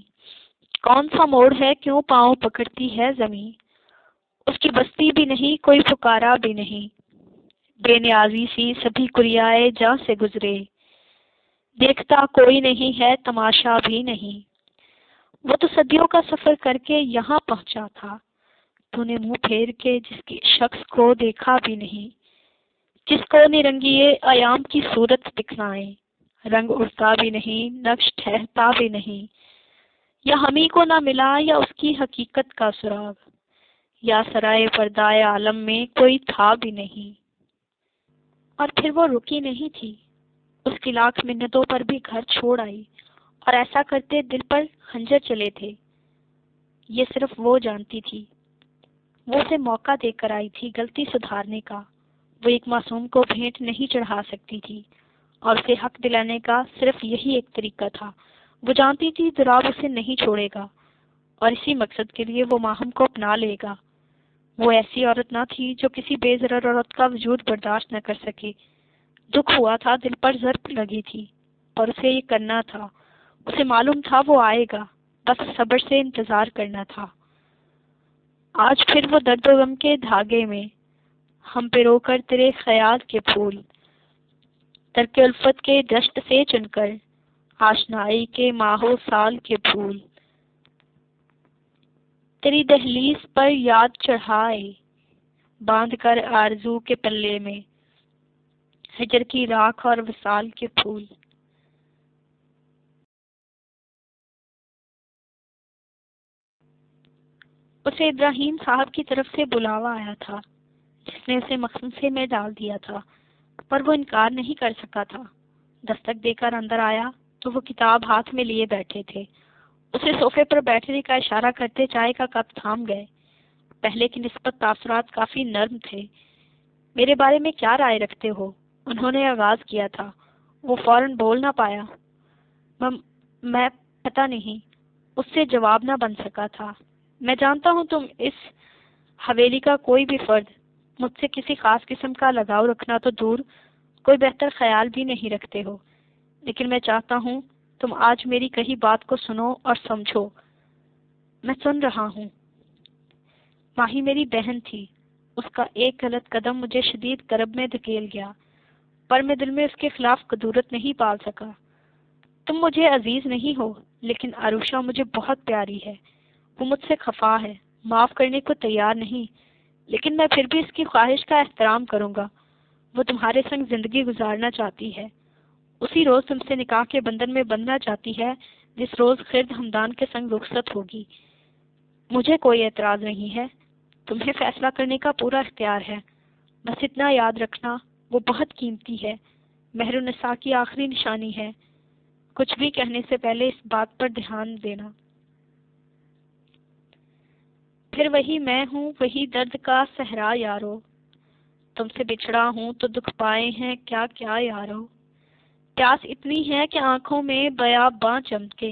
کون سا موڑ ہے کیوں پاؤں پکڑتی ہے زمین؟ اس کی بستی بھی نہیں، کوئی پکارا بھی نہیں۔ بے نیازی سی سبھی کریائے جاں سے گزرے، دیکھتا کوئی نہیں ہے تماشا بھی نہیں۔ وہ تو صدیوں کا سفر کر کے یہاں پہنچا تھا، تو نے منہ پھیر کے جس کی شخص کو دیکھا بھی نہیں، جس کو نرنگیے ایام کی صورت دکھلائیں، رنگ اڑتا بھی نہیں، نقش ٹھہرتا بھی نہیں، یا ہمیں کو نہ ملا یا اس کی حقیقت کا سراغ، یا سرائے پردائے عالم میں کوئی تھا بھی نہیں۔ اور پھر وہ رکی نہیں تھی، اس کی لاکھ منتوں پر بھی گھر چھوڑ آئی، اور ایسا کرتے دل پر خنجر چلے تھے، یہ صرف وہ جانتی تھی۔ وہ اسے موقع دے کر آئی تھی غلطی سدھارنے کا۔ وہ ایک معصوم کو بھینٹ نہیں چڑھا سکتی تھی، اور اسے حق دلانے کا صرف یہی ایک طریقہ تھا۔ وہ جانتی تھی ضراب اسے نہیں چھوڑے گا، اور اسی مقصد کے لیے وہ ماہم کو اپنا لے گا۔ وہ ایسی عورت نہ تھی جو کسی بے ضرر عورت کا وجود برداشت نہ کر سکے۔ دکھ ہوا تھا، دل پر ضرب لگی تھی، اور اسے یہ کرنا تھا۔ اسے معلوم تھا وہ آئے گا، بس صبر سے انتظار کرنا تھا۔ آج پھر وہ درد و غم کے دھاگے میں ہم پہ رو کر تیرے خیال کے پھول، ترک الفت کے دشت سے چن کر آشنائی کے ماہ و سال کے پھول، تیری دہلیز پر یاد چڑھائے، باندھ کر آرزو کے پلے میں ہجر کی راکھ اور وصال کے پھول۔ اسے ابراہیم صاحب کی طرف سے بلاوا آیا تھا، جس نے اسے مخمصے میں ڈال دیا تھا، پر وہ انکار نہیں کر سکا تھا۔ دستک دے کر اندر آیا تو وہ کتاب ہاتھ میں لیے بیٹھے تھے۔ اسے صوفے پر بیٹھنے کا اشارہ کرتے چائے کا کپ تھام گئے۔ پہلے کی نسبت تاثرات کافی نرم تھے۔ میرے بارے میں کیا رائے رکھتے ہو؟ انہوں نے آغاز کیا تھا۔ وہ فوراً بول نہ پایا۔ میں پتہ نہیں، اس سے جواب نہ بن سکا تھا۔ میں جانتا ہوں تم اس حویلی کا کوئی بھی فرد مجھ سے کسی خاص قسم کا لگاؤ رکھنا تو دور، کوئی بہتر خیال بھی نہیں رکھتے ہو، لیکن میں چاہتا ہوں تم آج میری کہی بات کو سنو اور سمجھو۔ میں سن رہا ہوں۔ ماہی میری بہن تھی، اس کا ایک غلط قدم مجھے شدید کرب میں دھکیل گیا، پر میں دل میں اس کے خلاف قدورت نہیں پال سکا۔ تم مجھے عزیز نہیں ہو، لیکن عروشہ مجھے بہت پیاری ہے۔ وہ مجھ سے خفا ہے، معاف کرنے کو تیار نہیں، لیکن میں پھر بھی اس کی خواہش کا احترام کروں گا۔ وہ تمہارے سنگ زندگی گزارنا چاہتی ہے، اسی روز تم سے نکاح کے بندھن میں بندھنا چاہتی ہے جس روز خرد ہمدان کے سنگ رخصت ہوگی۔ مجھے کوئی اعتراض نہیں ہے، تمہیں فیصلہ کرنے کا پورا اختیار ہے، بس اتنا یاد رکھنا وہ بہت قیمتی ہے، مہر النساء کی آخری نشانی ہے۔ کچھ بھی کہنے سے پہلے اس بات پر دھیان دینا۔ پھر وہی میں ہوں، وہی درد کا صحرا یارو، تم سے بچھڑا ہوں تو دکھ پائے ہیں کیا کیا یارو۔ پیاس اتنی ہے کہ آنکھوں میں بیاباں چمکے،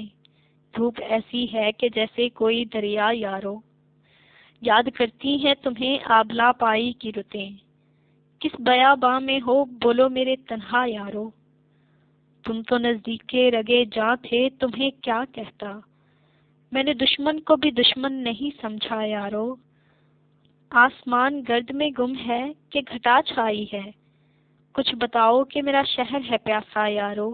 دھوپ ایسی ہے کہ جیسے کوئی دریا یارو۔ یاد کرتی ہیں تمہیں آبلا پائی کی رتیں، کس بیاباں میں ہو بولو میرے تنہا یارو۔ تم تو نزدیک رگے جاں تھے، تمہیں کیا کہتا، میں نے دشمن کو بھی دشمن نہیں سمجھا یارو۔ آسمان گرد میں گم ہے کہ گھٹا چھائی ہے، کچھ بتاؤ کہ میرا شہر ہے پیاسا یارو۔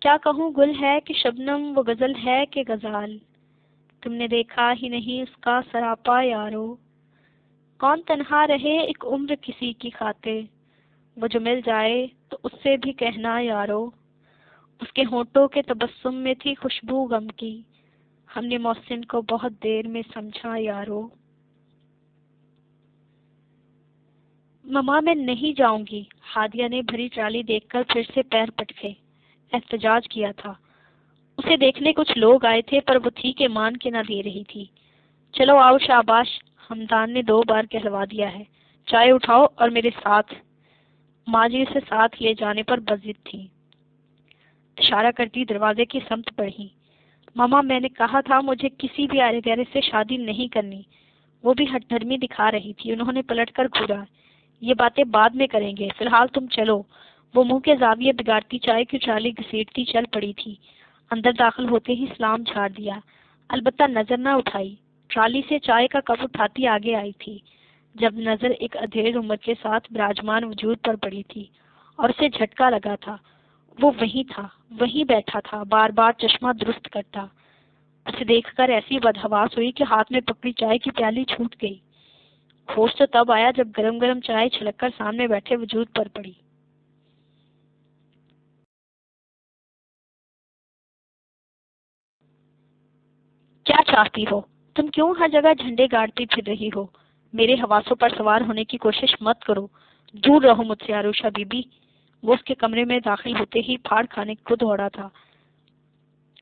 کیا کہوں گل ہے کہ شبنم، وہ غزل ہے کہ غزال، تم نے دیکھا ہی نہیں اس کا سراپا یارو۔ کون تنہا رہے ایک عمر کسی کی خاطر، وہ جو مل جائے تو اس سے بھی کہنا یارو۔ اس کے ہونٹوں کے تبسم میں تھی خوشبو غم کی، ہم نے محسن کو بہت دیر میں سمجھا یارو۔ مما میں نہیں جاؤں گی، ہادیہ نے بھری ٹرالی دیکھ کر پھر سے پیر پٹکے احتجاج کیا تھا۔ اسے دیکھنے کچھ لوگ آئے تھے، پر وہ تھی کہ مان کے نہ دے رہی تھی۔ چلو آؤ شاباش، ہمدان نے 2 بار کہلوا دیا ہے، چائے اٹھاؤ اور میرے ساتھ۔ ماں جی اسے ساتھ لے جانے پر بضد تھی، اشارہ کرتی دروازے کی سمت بڑھی۔ ماما میں نے کہا تھا مجھے کسی بھی آرے گہرے سے شادی نہیں کرنی۔ وہ بھی ہٹ دھرمی دکھا رہی تھی۔ انہوں نے پلٹ کر گھورا، یہ باتیں بعد میں کریں گے، فی الحال تم چلو۔ وہ منہ کے زاویے بگاڑتی چائے کی ٹرالی گھسیٹتی چل پڑی تھی۔ اندر داخل ہوتے ہی سلام جھاڑ دیا، البتہ نظر نہ اٹھائی۔ ٹرالی سے چائے کا کپ اٹھاتی آگے آئی تھی، جب نظر ایک ادھیڑ عمر کے ساتھ براجمان وجود پر پڑی تھی اور اسے جھٹکا لگا تھا۔ وہ وہیں تھا، وہیں بیٹھا تھا، بار بار چشمہ درست کرتا۔ اسے دیکھ کر ایسی بدحواس ہوئی کہ ہاتھ میں پکڑی چائے کی پیالی چھوٹ گئی۔ ہوش تو تب آیا جب گرم گرم چائے چھلک کر سامنے بیٹھے وجود پر پڑی۔ کیا چاہتی ہو؟ تم کیوں ہر جگہ جھنڈے گاڑتی پھر رہی ہو؟ میرے حواسوں پر سوار ہونے کی کوشش مت کرو، دور رہو مجھ سے عروشہ بی بی۔ وہ اس کے کمرے میں داخل ہوتے ہی پھاڑ کھانے کو دوڑا تھا۔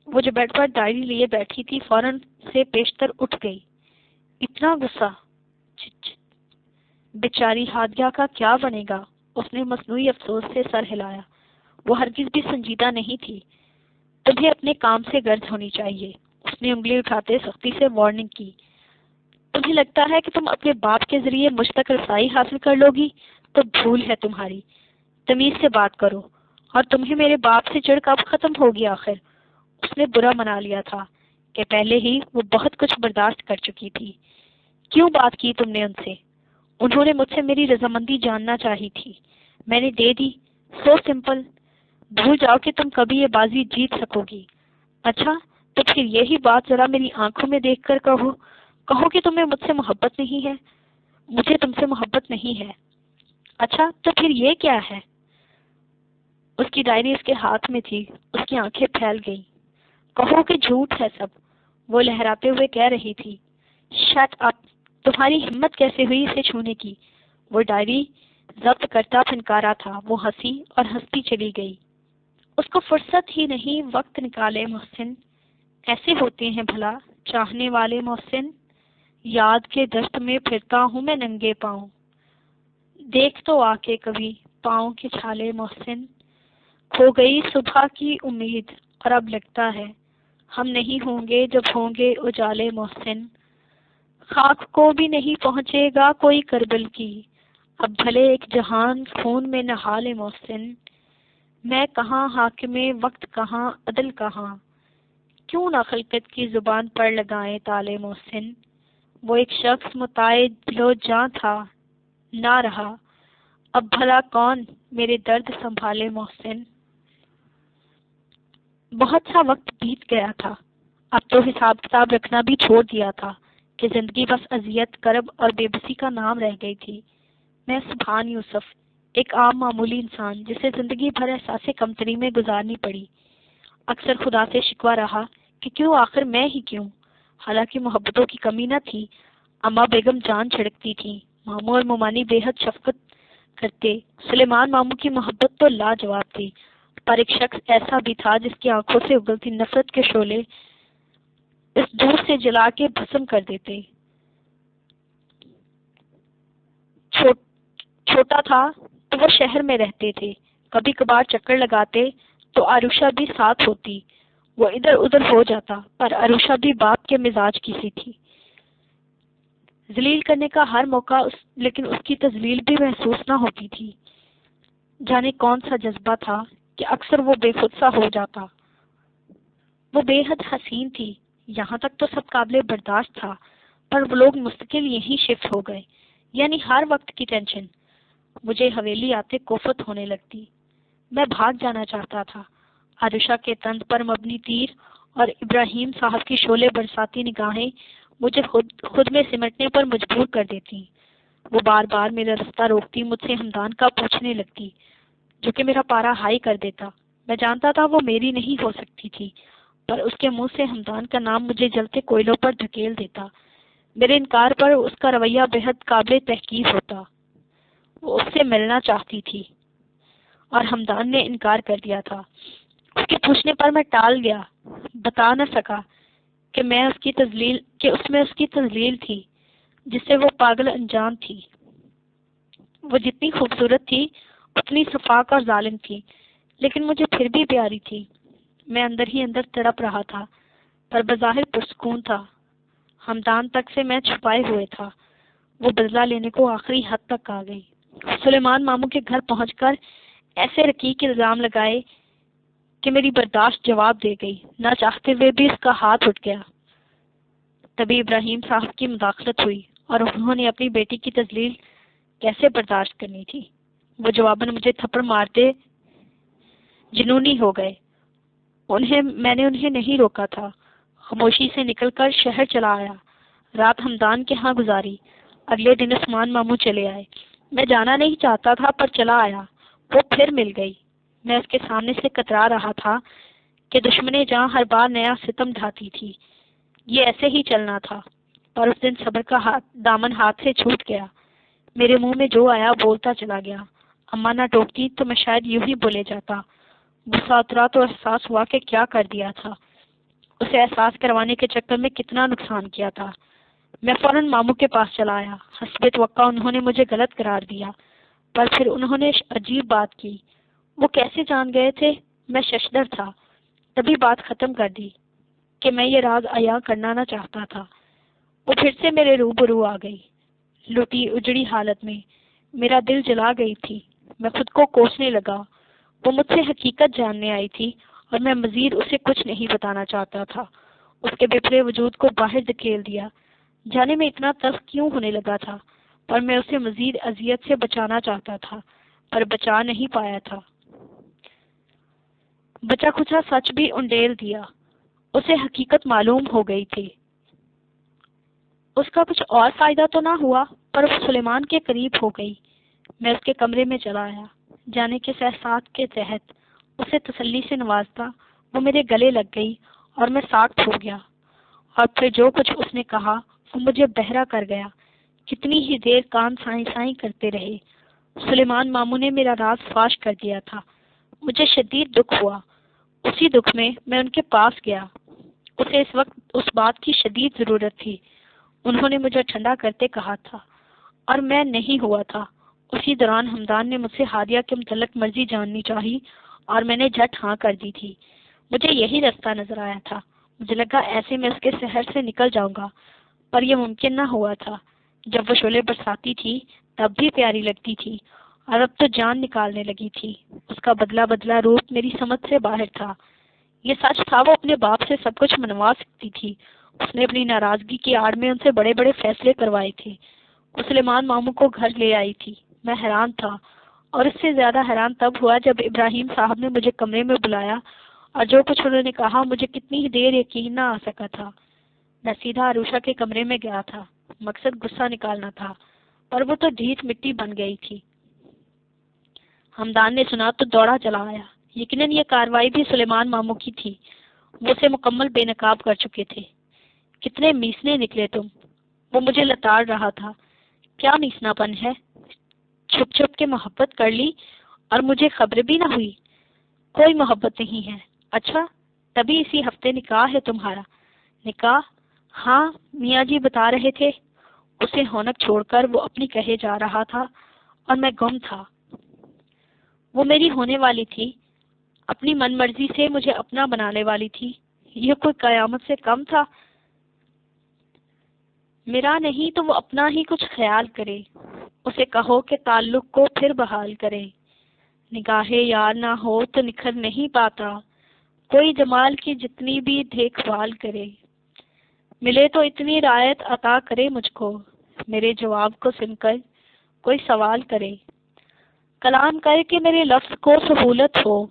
وہ جو بیڈ پر ڈائری لیے بیٹھی تھی فوراً سے پیشتر اٹھ گئی۔ اتنا غصہ! بیچاری ہادیہ کا کیا بنے گا؟ اس نے مصنوعی افسوس سے سر ہلایا۔ وہ ہرگز بھی سنجیدہ نہیں تھی۔ تمہیں اپنے کام سے غرض ہونی چاہیے، اس نے انگلی اٹھاتے سختی سے وارننگ کی۔ تمہیں لگتا ہے کہ تم اپنے باپ کے ذریعے مجھ تک رسائی حاصل کر لو گی تو بھول ہے تمہاری۔ تمیز سے بات کرو، اور تمہیں میرے باپ سے چڑ کب ختم ہوگی آخر؟ اس نے برا منا لیا تھا کہ پہلے ہی وہ بہت کچھ برداشت کر چکی تھی۔ کیوں بات کی تم نے ان سے؟ انہوں نے مجھ سے میری رضامندی جاننا چاہی تھی، میں نے دے دی، سو سمپل۔ بھول جاؤ کہ تم کبھی یہ بازی جیت سکو گی۔ اچھا تو پھر یہی بات ذرا میری آنکھوں میں دیکھ کر کہو کہ تمہیں مجھ سے محبت نہیں ہے۔ مجھے تم سے محبت نہیں ہے۔ اچھا تو پھر یہ کیا ہے؟ اس کی ڈائری اس کے ہاتھ میں تھی، اس کی آنکھیں پھیل گئیں۔ کہو کہ جھوٹ ہے سب، وہ لہراتے ہوئے کہہ رہی تھی۔ شٹ اپ، تمہاری ہمت کیسے ہوئی اسے چھونے کی؟ وہ ڈائری ضبط کرتا پھنکارا تھا۔ وہ ہنسی اور ہنستی چلی گئی۔ اس کو فرصت ہی نہیں وقت نکالے محسن، ایسے ہوتے ہیں بھلا چاہنے والے محسن۔ یاد کے دست میں پھرتا ہوں میں ننگے پاؤں، دیکھ تو آ کے کبھی پاؤں کے چھالے محسن۔ کھو گئی صبح کی امید اور اب لگتا ہے ہم نہیں ہوں گے جب ہوں گے اجالے محسن۔ خاک کو بھی نہیں پہنچے گا کوئی کربل کی، اب بھلے ایک جہان خون میں نہا لے محسن۔ میں کہاں حاکم وقت کہاں عدل کہاں، کیوں نہ خلقت کی زبان پر لگائیں تالے محسن۔ وہ ایک شخص متاع دل و جاں تھا، نہ رہا، اب بھلا کون میرے درد سنبھالے محسن۔ بہت سا وقت بیت گیا تھا، اب تو حساب کتاب رکھنا بھی چھوڑ دیا تھا کہ زندگی بس اذیت، کرب اور بے بسی کا نام رہ گئی تھی۔ میں سبحان یوسف، ایک عام معمولی انسان جسے زندگی بھر احساس کمتری میں گزارنی پڑی۔ اکثر خدا سے شکوہ رہا کہ کیوں، آخر میں ہی کیوں؟ حالانکہ محبتوں کی کمی نہ تھی، اما بیگم جان چھڑکتی تھی، ماموں اور ممانی بے حد شفقت کرتے، سلیمان ماموں کی محبت تو لاجواب تھی، پر ایک شخص ایسا بھی تھا جس کی آنکھوں سے اگلتی نفرت کے شعلے اس دور سے جلا کے بھسم کر دیتے۔ چھوٹا تھا تو وہ شہر میں رہتے تھے، کبھی کبھار چکر لگاتے تو آروشا بھی ساتھ ہوتی۔ وہ ادھر ادھر ہو جاتا، پر آروشا بھی باپ کے مزاج کی سی تھی، ذلیل کرنے کا ہر موقع لیکن اس کی تذلیل بھی محسوس نہ ہوتی تھی۔ جانے کون سا جذبہ تھا کہ اکثر وہ بے خود سا ہو جاتا۔ وہ بے حد حسین تھی، یہاں تک تو سب قابل برداشت تھا، پر وہ لوگ مستقل یہیں شفٹ ہو گئے، یعنی ہر وقت کی ٹینشن۔ مجھے حویلی آتے کوفت ہونے لگتی، میں بھاگ جانا چاہتا تھا۔ عروشہ کے تند پر مبنی تیر اور ابراہیم صاحب کی شعلے برساتی نگاہیں مجھے خود میں سمٹنے پر مجبور کر دیتی۔ وہ بار بار میرا رستہ روکتی، مجھ سے ہمدان کا پوچھنے لگتی، جو کہ میرا پارا ہائی کر دیتا۔ میں جانتا تھا وہ میری نہیں ہو سکتی تھی، پر اس کے منہ سے ہمدان کا نام مجھے جلتے کوئلوں پر دھکیل دیتا۔ میرے انکار پر اس کا رویہ بے حد قابل تحقیر ہوتا۔ وہ اس سے ملنا چاہتی تھی اور ہمدان نے انکار کر دیا تھا۔ اس کے پوچھنے پر میں ٹال گیا، بتا نہ سکا کہ اس میں اس کی تذلیل تھی جس سے وہ پاگل انجان تھی۔ وہ جتنی خوبصورت تھی اتنی شفاق اور ظالم تھی، لیکن مجھے پھر بھی پیاری تھی۔ میں اندر ہی اندر تڑپ رہا تھا، پر بظاہر پرسکون تھا۔ ہمدان تک سے میں چھپائے ہوئے تھا۔ وہ بدلہ لینے کو آخری حد تک آ گئی۔ سلیمان ماموں کے گھر پہنچ کر ایسے رقیق الزام لگائے کہ میری برداشت جواب دے گئی، نہ چاہتے ہوئے بھی اس کا ہاتھ اٹھ گیا۔ تبھی ابراہیم صاحب کی مداخلت ہوئی اور انہوں نے اپنی بیٹی کی تذلیل کیسے برداشت کرنی تھی۔ وہ جواباً مجھے تھپڑ مارتے جنونی ہو گئے۔ میں نے انہیں نہیں روکا تھا، خاموشی سے نکل کر شہر چلا آیا۔ رات ہمدان کے ہاں گزاری۔ اگلے دن عثمان ماموں چلے آئے۔ میں جانا نہیں چاہتا تھا پر چلا آیا۔ وہ پھر مل گئی۔ میں اس کے سامنے سے کترا رہا تھا کہ دشمنے جہاں ہر بار نیا ستم ڈھاتی تھی۔ یہ ایسے ہی چلنا تھا، پر اس دن صبر کا دامن ہاتھ سے چھوٹ گیا۔ میرے منہ میں جو آیا بولتا چلا گیا۔ اماں نہ ٹوکتی تو میں شاید یوں ہی بولے جاتا۔ غصہ اترا تو احساس ہوا کہ کیا کر دیا تھا، اسے احساس کروانے کے چکر میں کتنا نقصان کیا تھا۔ میں فوراً ماموں کے پاس چلا آیا۔ حسب توقع انہوں نے مجھے غلط قرار دیا، پر پھر انہوں نے عجیب بات کی۔ وہ کیسے جان گئے تھے؟ میں ششدر تھا، تبھی بات ختم کر دی کہ میں یہ راز عیاں کرنا نہ چاہتا تھا۔ وہ پھر سے میرے روبرو آ گئی، لٹی اجڑی حالت میں۔ میرا دل جلا گئی تھی، میں خود کو کوسنے لگا۔ وہ مجھ سے حقیقت جاننے آئی تھی اور میں مزید اسے کچھ نہیں بتانا چاہتا تھا۔ اس کے بفرے وجود کو باہر دھکیل دیا۔ جانے میں اتنا تلخ کیوں ہونے لگا تھا، پر میں اسے مزید اذیت سے بچانا چاہتا تھا، پر بچا نہیں پایا تھا۔ بچا کچھا سچ بھی انڈیل دیا۔ اسے حقیقت معلوم ہو گئی تھی۔ اس کا کچھ اور فائدہ تو نہ ہوا، پر وہ سلیمان کے قریب ہو گئی۔ میں اس کے کمرے میں چلا آیا۔ جانے کے احساس کے تحت اسے تسلی سے نوازتا وہ میرے گلے لگ گئی اور میں ساکت ہو گیا، اور پھر جو کچھ اس نے کہا وہ مجھے بہرا کر گیا۔ کتنی ہی دیر کان سائیں سائیں کرتے رہے۔ سلیمان ماموں نے میرا راز فاش کر دیا تھا۔ مجھے شدید دکھ ہوا۔ اسی دکھ میں میں ان کے پاس گیا۔ اسے اس وقت اس بات کی شدید ضرورت تھی۔ انہوں نے مجھے ٹھنڈا کرتے کہا تھا، اور میں نہیں ہوا تھا۔ اسی دوران حمدان نے مجھ سے ہادیہ کے متعلق مرضی جاننی چاہی، اور میں نے جھٹ ہاں کر دی تھی۔ مجھے یہی رستہ نظر آیا تھا۔ مجھے لگا ایسے میں اس کے شہر سے نکل جاؤں گا، پر یہ ممکن نہ ہوا تھا۔ جب وہ شعلے برساتی تھی تب بھی پیاری لگتی تھی، اور اب تو جان نکالنے لگی تھی۔ اس کا بدلا بدلا روپ میری سمجھ سے باہر تھا۔ یہ سچ تھا وہ اپنے باپ سے سب کچھ منوا سکتی تھی۔ اس نے اپنی ناراضگی کی آڑ میں ان سے بڑے بڑے فیصلے کروائے تھے۔ وہ سلیمان ماموں کو گھر لے آئی تھی۔ میں حیران تھا، اور اس سے زیادہ حیران تب ہوا جب ابراہیم صاحب نے مجھے کمرے میں بلایا، اور جو کچھ انہوں نے کہا مجھے کتنی ہی دیر یقین نہ آ سکا تھا۔ میں سیدھا عروشہ کے کمرے میں گیا تھا۔ مقصد غصہ نکالنا تھا، پر وہ تو ڈھیٹ مٹی بن گئی تھی۔ حمدان نے سنا تو دوڑا چلا آیا۔ یقیناً یہ کاروائی بھی سلیمان ماموں کی تھی۔ وہ اسے مکمل بے نقاب کر چکے تھے۔ کتنے میسنے نکلے تم! وہ مجھے لتاڑ رہا تھا۔ کیا میسنا پن ہے؟ چھپ چھپ کے محبت کر لی اور مجھے خبر بھی نہ ہوئی؟ کوئی محبت نہیں ہے۔ اچھا، تبھی اسی ہفتے نکاح ہے تمہارا؟ نکاح؟ ہاں، میاں جی بتا رہے تھے۔ اسے ہونک چھوڑ کر وہ اپنی کہے جا رہا تھا، اور میں گم تھا۔ وہ میری ہونے والی تھی، اپنی من مرضی سے مجھے اپنا بنانے والی تھی۔ یہ کوئی قیامت سے کم تھا؟ میرا نہیں تو وہ اپنا ہی کچھ خیال کرے۔ اسے کہو کہ تعلق کو پھر بحال کرے۔ نگاہ یار نہ ہو تو نکھر نہیں پاتا، کوئی جمال کی جتنی بھی دیکھ بھال کرے۔ ملے تو اتنی رعایت عطا کرے مجھ کو، میرے جواب کو سن کر کوئی سوال کرے۔ کلام کر کے میرے لفظ کو سہولت ہو،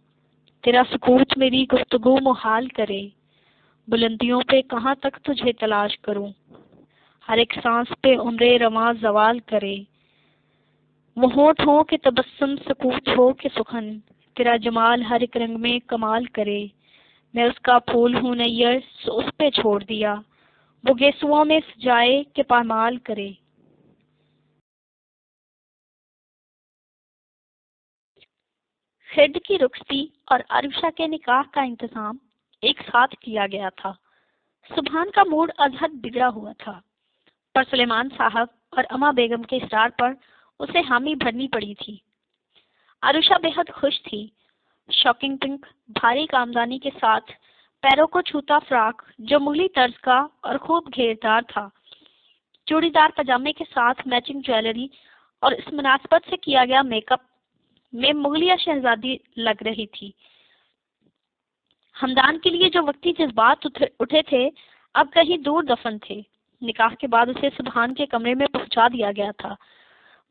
تیرا سکوت میری گفتگو محال کرے۔ بلندیوں پہ کہاں تک تجھے تلاش کروں، ہر ایک سانس پہ عمر رواں زوال کرے۔ وہ ہونٹ ہو کہ تبسم، سکوت ہو کہ سخن، تیرا جمال ہر ایک رنگ میں کمال کرے۔ میں اس کا پھول ہوں نیر سو اس پہ چھوڑ دیا، وہ گیسوؤں میں سجائے کہ پامال کرے۔ خرد کی رخصتی اور عروشہ کے نکاح کا انتظام ایک ساتھ کیا گیا تھا۔ سبحان کا موڈ از حد بگڑا ہوا تھا، پر سلیمان صاحب اور اما بیگم کے اصرار پر اسے حامی بھرنی پڑی تھی۔ عروشہ بے حد خوش تھی۔ شاکنگ پنک بھاری کامدانی کے ساتھ پیروں کو چھوتا فراک جو مغلی طرز کا اور خوب گھیردار تھا، چوڑی دار پاجامے کے ساتھ میچنگ جویلری اور اس مناسبت سے کیا گیا میک اپ میں مغلیہ شہزادی لگ رہی تھی۔ حمدان کے لیے جو وقتی جذبات اٹھے تھے اب کہیں دور دفن تھے۔ نکاح کے بعد اسے سبحان کے کمرے میں پہنچا دیا گیا تھا۔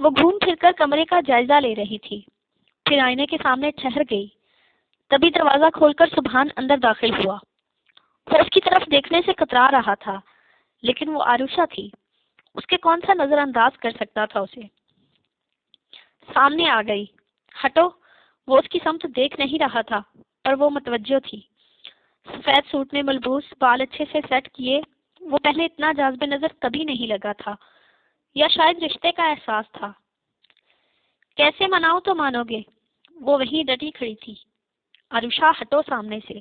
وہ گھوم پھر کر کمرے کا جائزہ لے رہی تھی، پھر آئینے کے سامنے ٹھہر گئی۔ تبھی دروازہ کھول کر سبحان اندر داخل ہوا۔ وہ اس کی طرف دیکھنے سے کترا رہا تھا، لیکن وہ عروشہ تھی، اس کے کون سا نظر انداز کر سکتا تھا اسے؟ سامنے آ گئی۔ ہٹو! وہ اس کی سمت دیکھ نہیں رہا تھا، پر وہ متوجہ تھی۔ سفید سوٹ میں ملبوس، بال اچھے سے سیٹ کیے، وہ پہلے اتنا جاذب نظر کبھی نہیں لگا تھا، یا شاید رشتے کا احساس تھا۔ کیسے مناؤ تو مانو گے؟ وہ وہیں ڈٹی کھڑی تھی۔ عروشہ ہٹو سامنے سے۔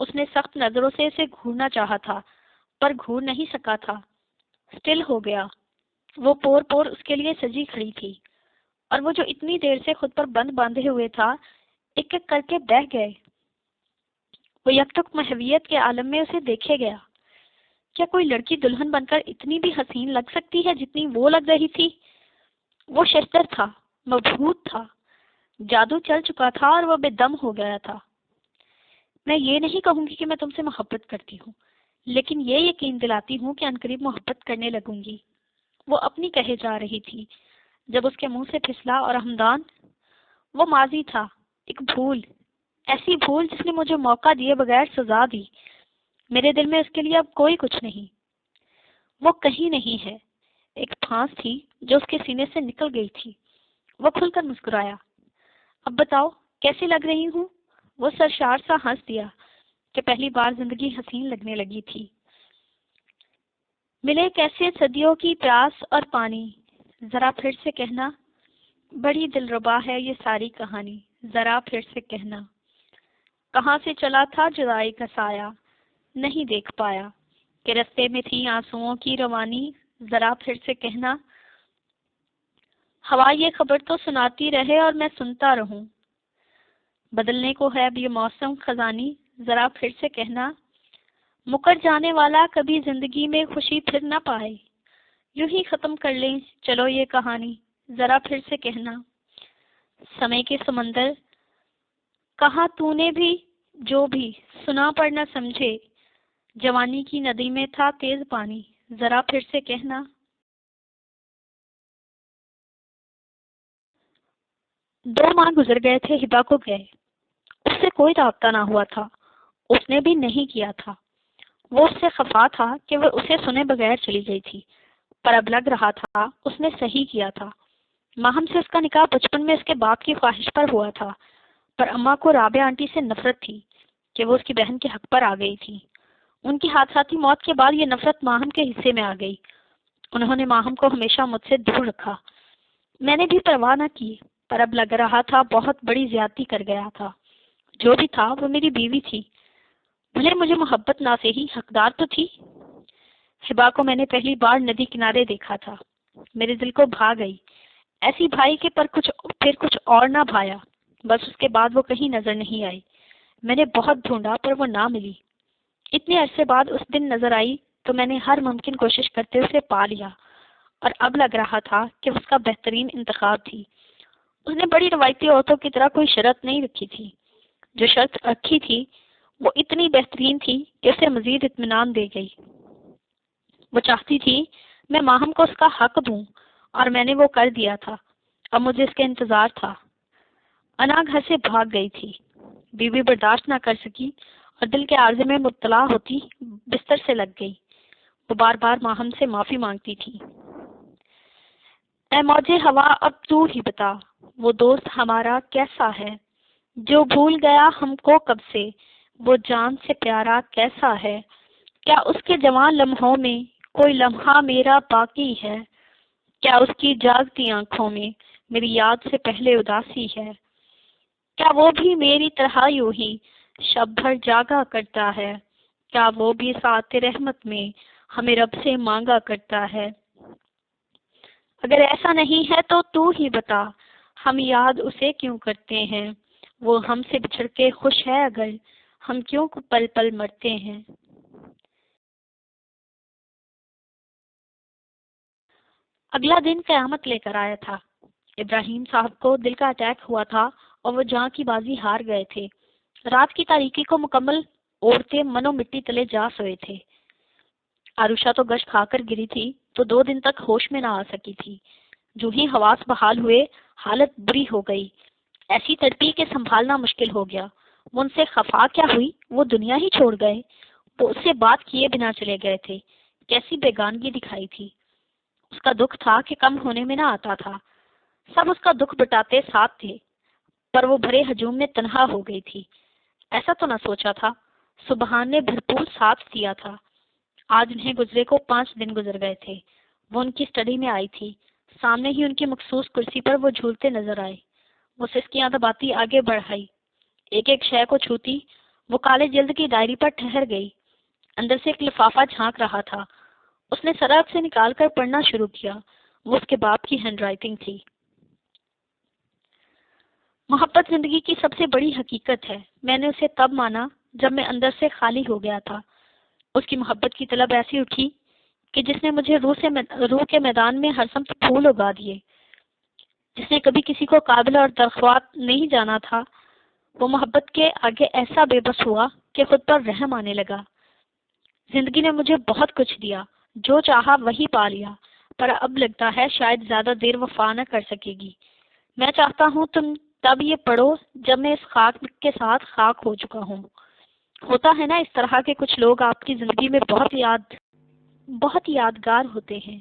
اس نے سخت نظروں سے اسے گھورنا چاہا تھا، پر گھور نہیں سکا تھا۔ سٹل ہو گیا۔ وہ پور پور اس کے لیے سجی کھڑی تھی، اور وہ جو اتنی دیر سے خود پر بند باندھے ہوئے تھا ایک ایک کر کے بہہ گئے۔ وہ یکٹک محویت کے عالم میں اسے دیکھے گیا۔ کیا کوئی لڑکی دلہن بن کر اتنی بھی حسین لگ سکتی ہے جتنی وہ لگ رہی تھی؟ وہ ششدر تھا، مبہوت تھا، جادو چل چکا تھا اور وہ بے دم ہو گیا تھا۔ میں یہ نہیں کہوں گی کہ میں تم سے محبت کرتی ہوں، لیکن یہ یقین دلاتی ہوں کہ عنقریب محبت کرنے لگوں گی۔ وہ اپنی کہے جا رہی تھی جب اس کے منہ سے پھسلا اور حمدان۔ وہ ماضی تھا، ایک بھول، ایسی بھول جس نے مجھے موقع دیے بغیر سزا دی۔ میرے دل میں اس کے لیے اب کوئی کچھ نہیں۔ وہ کہیں نہیں ہے۔ ایک پھانس تھی جو اس کے سینے سے نکل گئی تھی۔ وہ کھل کر مسکرایا۔ اب بتاؤ کیسی لگ رہی ہوں؟ وہ سرشار سا ہنس دیا کہ پہلی بار زندگی حسین لگنے لگی تھی۔ ملے کیسے صدیوں کی پیاس اور پانی، ذرا پھر سے کہنا، بڑی دلربا ہے یہ ساری کہانی، ذرا پھر سے کہنا، کہاں سے چلا تھا جدائی کا سایہ، نہیں دیکھ پایا کہ رستے میں تھی آنسوؤں کی روانی، ذرا پھر سے کہنا، ہوا یہ خبر تو سناتی رہے اور میں سنتا رہوں، بدلنے کو ہے اب یہ موسم خزانی، ذرا پھر سے کہنا، مکر جانے والا کبھی زندگی میں خوشی پھر نہ پائے، یوں ہی ختم کر لیں چلو یہ کہانی، ذرا پھر سے کہنا، سمے کے سمندر کہاں تو نے بھی جو بھی سنا پر نہ سمجھے، جوانی کی ندی میں تھا تیز پانی، ذرا پھر سے کہنا۔ 2 ماہ گزر گئے تھے ہبا کو گئے، اس سے کوئی رابطہ نہ ہوا تھا، اس نے بھی نہیں کیا تھا۔ وہ اس سے خفا تھا کہ وہ اسے سنے بغیر چلی گئی تھی، پر اب لگ رہا تھا اس نے صحیح کیا تھا۔ ماہم سے اس کا نکاح بچپن میں اس کے باپ کی خواہش پر ہوا تھا، پر اماں کو رابعہ آنٹی سے نفرت تھی کہ وہ اس کی بہن کے حق پر آ گئی تھی۔ ان کی حادثاتی موت کے بعد یہ نفرت ماہم کے حصے میں آ گئی۔ انہوں نے ماہم کو ہمیشہ مجھ سے دور رکھا۔ میں نے بھی پرواہ نہ کی، پر اب لگ رہا تھا بہت بڑی زیادتی کر گیا تھا۔ جو بھی تھا وہ میری بیوی تھی، بھلے مجھے محبت نہ سے ہی حقدار تو تھی۔ ہبا کو میں نے پہلی بار ندی کنارے دیکھا تھا، میرے دل کو بھا گئی، ایسی بھائی کہ پھر کچھ اور نہ بھایا۔ بس اس کے بعد وہ کہیں نظر نہیں آئی۔ میں نے بہت ڈھونڈا پر وہ نہ ملی۔ اتنے عرصے بعد اس دن نظر آئی تو میں نے ہر ممکن کوشش کرتے اسے پا لیا، اور اب لگ رہا تھا کہ اس کا بہترین انتخاب تھی۔ اس نے بڑی روایتی عورتوں کی طرح کوئی شرط نہیں رکھی تھی، جو شرط رکھی تھی وہ اتنی بہترین تھی کہ اسے مزید اطمینان دے گئی۔ وہ چاہتی تھی میں ماہم کو اس کا حق دوں، اور میں نے وہ کر دیا تھا۔ اب مجھے اس کا انتظار تھا۔ انا گھر سے بھاگ گئی تھی۔ بیوی برداشت نہ کر سکی اور دل کے عارضے میں مبتلا ہوتی بستر سے لگ گئی۔ وہ بار بار ماہم سے معافی مانگتی تھی۔ اے موجے ہوا اب تو ہی بتا، وہ دوست ہمارا کیسا ہے، جو بھول گیا ہم کو کب سے، وہ جان سے پیارا کیسا ہے، کیا اس کے جوان لمحوں میں کوئی لمحہ میرا باقی ہے، کیا اس کی جاگتی آنکھوں میں میری یاد سے پہلے اداسی ہے، کیا وہ بھی میری طرح یوں ہی شب بھر جاگا کرتا ہے، کیا وہ بھی ساتھ رحمت میں ہمیں رب سے مانگا کرتا ہے، اگر ایسا نہیں ہے تو ہی بتا، ہم یاد اسے کیوں کرتے ہیں، وہ ہم سے بچھڑ کے خوش ہے اگر، ہم کیوں پل پل مرتے ہیں۔ اگلا دن قیامت لے کر آیا تھا۔ ابراہیم صاحب کو دل کا اٹیک ہوا تھا اور وہ جاں کی بازی ہار گئے تھے۔ رات کی تاریکی کو مکمل اوڑھتے منو مٹی تلے جا سوئے تھے۔ آروشا تو گش کھا کر گری تھی تو 2 دن تک ہوش میں نہ آ سکی تھی۔ جو ہی حواس بحال ہوئے حالت بری ہو گئی، ایسی تڑپی کہ سنبھالنا مشکل ہو گیا۔ وہ ان سے خفا کیا ہوئی، وہ دنیا ہی چھوڑ گئے، وہ اس سے بات کیے بنا چلے گئے تھے۔ کیسی بیگانگی دکھائی تھی۔ اس کا دکھ تھا کہ کم ہونے میں نہ آتا تھا۔ سب اس کا دکھ بٹاتے ساتھ تھے، پر وہ بھرے ہجوم میں تنہا ہو گئی تھی۔ ایسا تو نہ سوچا تھا، سبحان نے بھرپور ساتھ دیا تھا۔ آج انہیں گزرے کو 5 دن گزر گئے تھے۔ وہ ان کی اسٹڈی میں آئی تھی۔ سامنے ہی ان کی مخصوص کرسی پر وہ جھولتے نظر آئے۔ وہ سسکیاں دباتی آگے بڑھائی، ایک ایک شے کو چھوتی۔ وہ کالے جلد کی ڈائری پر ٹھہر گئی۔ اندر سے ایک لفافہ جھانک رہا تھا۔ اس نے سرخ سے نکال کر پڑھنا شروع کیا۔ وہ اس کے باپ کی ہینڈ رائٹنگ تھی۔ محبت زندگی کی سب سے بڑی حقیقت ہے۔ میں نے اسے تب مانا جب میں اندر سے خالی ہو گیا تھا۔ اس کی محبت کی طلب ایسی اٹھی کہ جس نے مجھے روح کے میدان میں ہر سمت پھول اگا دیے۔ جس نے کبھی کسی کو قابل اور درخواست نہیں جانا تھا، وہ محبت کے آگے ایسا بے بس ہوا کہ خود پر رحم آنے لگا۔ زندگی نے مجھے بہت کچھ دیا، جو چاہا وہی پا لیا، پر اب لگتا ہے شاید زیادہ دیر وفا نہ کر سکے گی۔ میں چاہتا ہوں تم تب یہ پڑھو جب میں اس خاک کے ساتھ خاک ہو چکا ہوں۔ ہوتا ہے نا اس طرح کے کچھ لوگ آپ کی زندگی میں بہت یادگار ہوتے ہیں،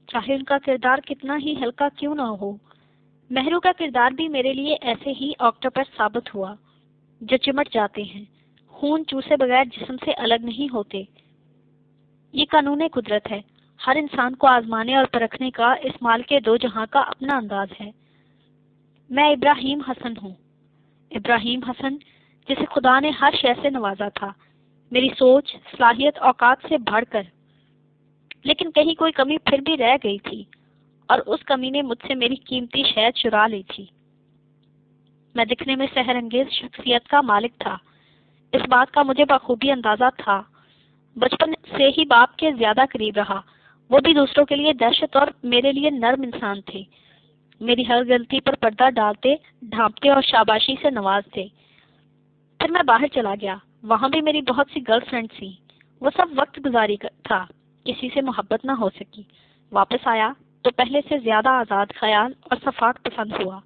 چاہے ان کا کردار کتنا ہی ہلکا کیوں نہ ہو۔ مہرو کا کردار بھی میرے لیے ایسے ہی آکٹوپس ثابت ہوا جو چمٹ جاتے ہیں، خون چوسے بغیر جسم سے الگ نہیں ہوتے۔ یہ قانون قدرت ہے، ہر انسان کو آزمانے اور پرکھنے کا اس مال کے دو جہاں کا اپنا انداز ہے۔ میں ابراہیم حسن ہوں، ابراہیم حسن جسے خدا نے ہر شے سے نوازا تھا، میری سوچ، صلاحیت، اوقات سے بڑھ کر، لیکن کہیں کوئی کمی پھر بھی رہ گئی تھی، اور اس کمی نے مجھ سے میری قیمتی شے چرا لی تھی۔ میں دکھنے میں سحر انگیز شخصیت کا مالک تھا، اس بات کا مجھے بخوبی اندازہ تھا۔ بچپن سے ہی باپ کے زیادہ قریب رہا، وہ بھی دوسروں کے لیے دہشت اور میرے لیے نرم انسان تھے، میری ہر غلطی پر پردہ ڈالتے، ڈھانپتے اور شاباشی سے نوازتے۔ پھر میں باہر چلا گیا، وہاں بھی میری بہت سی گرل فرینڈ تھی، وہ سب وقت گزاری تھا، کسی سے محبت نہ ہو سکی۔ واپس آیا تو پہلے سے زیادہ آزاد خیال اور صفاق پسند ہوا۔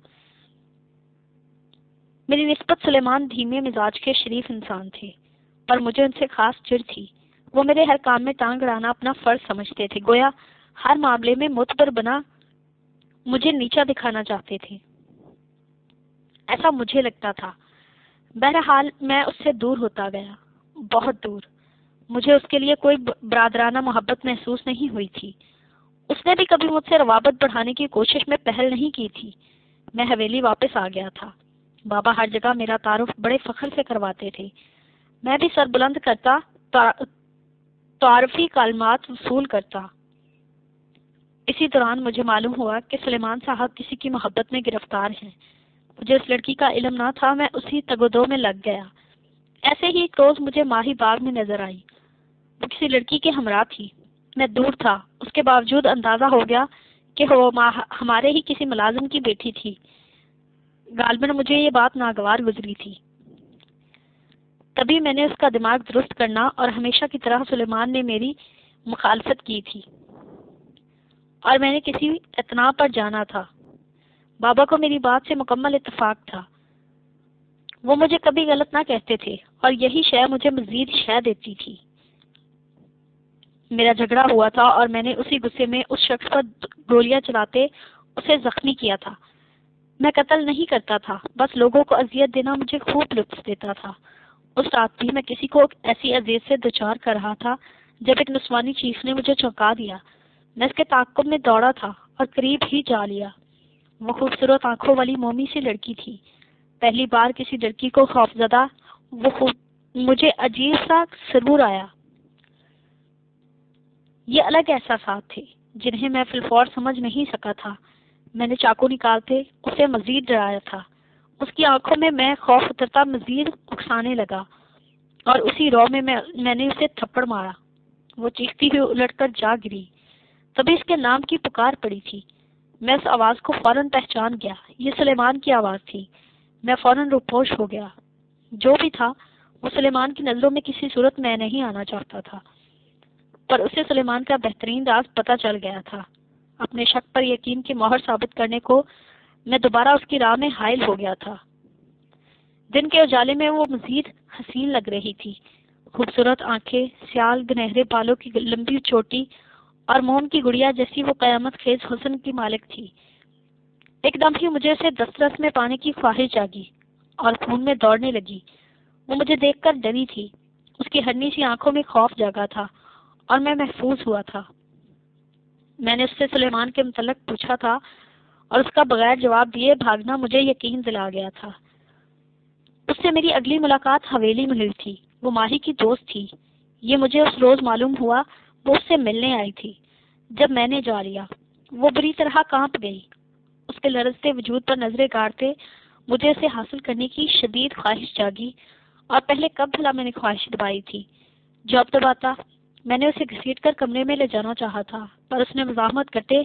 میری نسبت سلیمان دھیمے مزاج کے شریف انسان تھے، پر مجھے ان سے خاص چڑ تھی۔ وہ میرے ہر کام میں ٹانگ اڑانا اپنا فرض سمجھتے تھے، گویا ہر معاملے میں معتبر بنا مجھے نیچا دکھانا چاہتے تھے، ایسا مجھے لگتا تھا۔ بہرحال میں اس سے دور ہوتا گیا، بہت دور۔ مجھے اس کے لیے کوئی برادرانہ محبت محسوس نہیں ہوئی تھی، اس نے بھی کبھی مجھ سے روابط بڑھانے کی کوشش میں پہل نہیں کی تھی۔ میں حویلی واپس آ گیا تھا، بابا ہر جگہ میرا تعارف بڑے فخر سے کرواتے تھے، میں بھی سر بلند کرتا، تعارفی کلمات وصول کرتا۔ اسی دوران مجھے معلوم ہوا کہ سلیمان صاحب کسی کی محبت میں گرفتار ہیں۔ مجھے اس لڑکی کا علم نہ تھا، میں اسی تگودو میں لگ گیا۔ ایسے ہی ایک روز مجھے ماہی باغ میں نظر آئی، وہ کسی لڑکی کے ہمراہ تھی۔ میں دور تھا، اس کے باوجود اندازہ ہو گیا کہ وہ ہمارے ہی کسی ملازم کی بیٹی تھی۔ غالباً مجھے یہ بات ناگوار گزری تھی، تبھی میں نے اس کا دماغ درست کرنا اور ہمیشہ کی طرح سلیمان نے میری مخالفت کی تھی، اور میں نے کسی اطلاع پر جانا تھا۔ بابا کو میری بات سے مکمل اتفاق تھا، وہ مجھے کبھی غلط نہ کہتے تھے، اور یہی شے مجھے مزید شے دیتی تھی۔ میرا جھگڑا ہوا تھا اور میں نے اسی غصے میں اس شخص پر گولیاں چلاتے اسے زخمی کیا تھا۔ میں قتل نہیں کرتا تھا، بس لوگوں کو اذیت دینا مجھے خوب لطف دیتا تھا۔ اس رات بھی میں کسی کو ایسی اذیت سے دوچار کر رہا تھا جب ایک نسوانی چیخ نے مجھے چونکا دیا۔ میں اس کے تعاقب میں دوڑا تھا اور قریب ہی جا لیا۔ وہ خوبصورت آنکھوں والی مومی سی لڑکی تھی، پہلی بار کسی لڑکی کو خوفزدہ مجھے عجیب سا سرور آیا۔ یہ الگ احساسات تھے جنہیں میں فی الفور سمجھ نہیں سکا تھا۔ میں نے چاقو نکالتے اسے مزید ڈرایا تھا، اس کی آنکھوں میں خوف اترتا مزید اکسانے لگا، اور اسی رو میں میں نے اسے تھپڑ مارا۔ وہ چیختی ہوئی الٹ کر جا گری، تبھی اس کے نام کی پکار پڑی تھی۔ میں اس آواز کو فوراً پہچان گیا، یہ سلیمان کی آواز تھی۔ میں فوراً روپوش ہو گیا۔ جو بھی تھا وہ سلیمان کی نظروں میں کسی صورت میں نہیں آنا چاہتا تھا، پر اسے سلیمان کا بہترین راز پتہ چل گیا تھا۔ اپنے شک پر یقین کی مہر ثابت کرنے کو میں دوبارہ اس کی راہ میں حائل ہو گیا تھا۔ دن کے اجالے میں وہ مزید حسین لگ رہی تھی، خوبصورت آنکھیں، سیال گنہرے بالوں کی لمبی چوٹی اور موم کی گڑیا جیسی وہ قیامت خیز حسن کی مالک تھی۔ ایک دم ہی مجھے اسے دسترس میں پانے کی خواہش جاگی اور خون میں دوڑنے لگی۔ وہ مجھے دیکھ کر ڈری تھی، اس کی ہرنی سی آنکھوں میں خوف جاگا تھا، اور میں محفوظ ہوا تھا۔ میں نے اس سے سلیمان کے متعلق پوچھا تھا، اور اس کا بغیر جواب دیے بھاگنا مجھے یقین دلا گیا تھا۔ اس سے میری اگلی ملاقات حویلی میں ہوئی تھی، وہ ماہی کی دوست تھی، یہ مجھے اس روز معلوم ہوا۔ وہ اس سے ملنے آئی تھی، جب میں نے جا لیا وہ بری طرح کانپ گئی۔ اس کے لرزتے وجود پر نظریں گاڑتے مجھے اسے حاصل کرنے کی شدید خواہش جاگی، اور پہلے کب بھلا میں نے خواہش دبائی تھی۔ جو اب دباتا، میں نے اسے گھسیٹ کر کمرے میں لے جانا چاہا تھا، پر اس نے مزاحمت کرتے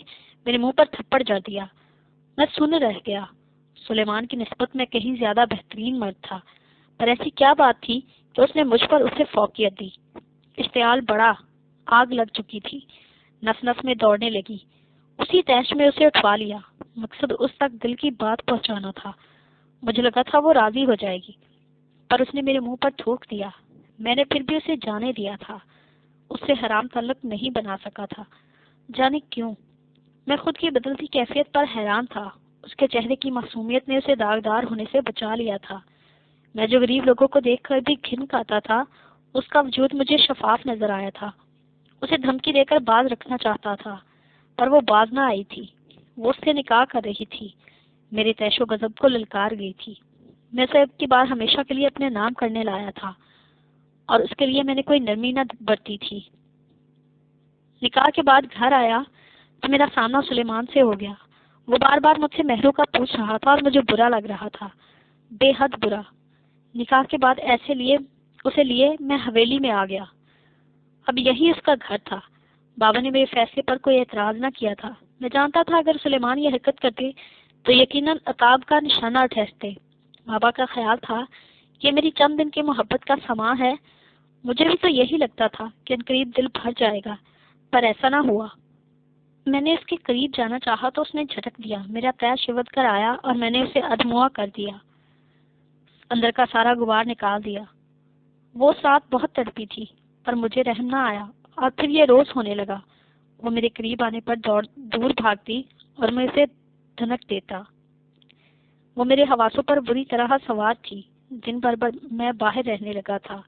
میرے منہ پر تھپڑ جڑ دیا۔ میں سن رہ گیا۔ سلیمان کی نسبت میں کہیں زیادہ بہترین مرد تھا، پر ایسی کیا بات تھی کہ اس نے مجھ پر اسے فوقیت دی؟ اشتعال بڑا، آگ لگ چکی تھی، نس نس میں دوڑنے لگی۔ اسی تیش میں اسے اٹھوا لیا، مقصد اس تک دل کی بات پہنچانا تھا۔ مجھے لگا تھا وہ راضی ہو جائے گی، پر اس نے میرے منہ پر تھوک دیا، میں نے پھر بھی اسے جانے دیا تھا، اس سے حرام تعلق نہیں بنا سکا تھا۔ جانے کیوں؟ میں خود کی بدلتی کیفیت پر حیران تھا۔ اس کے چہرے کی معصومیت نے اسے داغدار ہونے سے بچا لیا تھا۔ میں جو غریب لوگوں کو دیکھ کر بھی گھن کھاتا تھا، اس کا وجود مجھے شفاف نظر آیا تھا۔ اسے دھمکی دے کر باز رکھنا چاہتا تھا، پر وہ باز نہ آئی تھی۔ وہ اس سے نکاح کر رہی تھی، میرے طیش و غضب کو للکار گئی تھی۔ میں اسے اب کی بار ہمیشہ کے لیے اپنے نام کرنے لایا تھا، اور اس کے لیے میں نے کوئی نرمی نہ برتی تھی۔ نکاح کے بعد گھر آیا تو میرا سامنا سلیمان سے ہو گیا۔ وہ بار بار مجھ سے مہروں کا پوچھ رہا تھا اور مجھے برا لگ رہا تھا، بے حد برا۔ نکاح کے بعد اسے لیے میں حویلی میں آ گیا۔ اب یہی اس کا گھر تھا۔ بابا نے میرے فیصلے پر کوئی اعتراض نہ کیا تھا۔ میں جانتا تھا اگر سلیمان یہ حرکت کرتے تو یقیناً عتاب کا نشانہ ٹھہرتے۔ بابا کا خیال تھا کہ میری چند دن کی محبت کا سماں ہے۔ مجھے بھی تو یہی لگتا تھا کہ عنقریب دل بھر جائے گا، پر ایسا نہ ہوا۔ میں نے اس کے قریب جانا چاہا تو اس نے جھٹک دیا۔ میرا پیر شود کر آیا اور میں نے اسے ادھموا کر دیا، اندر کا سارا غبار نکال دیا۔ وہ اس رات بہت تڑپی تھی، پر مجھے رحم نہ آیا، اور پھر یہ روز ہونے لگا۔ وہ میرے قریب آنے پر دور بھاگتی اور میں اسے دھنک دیتا۔ وہ میرے حواسوں پر بری طرح سوار تھی۔ دن بھر میں باہر رہنے لگا تھا۔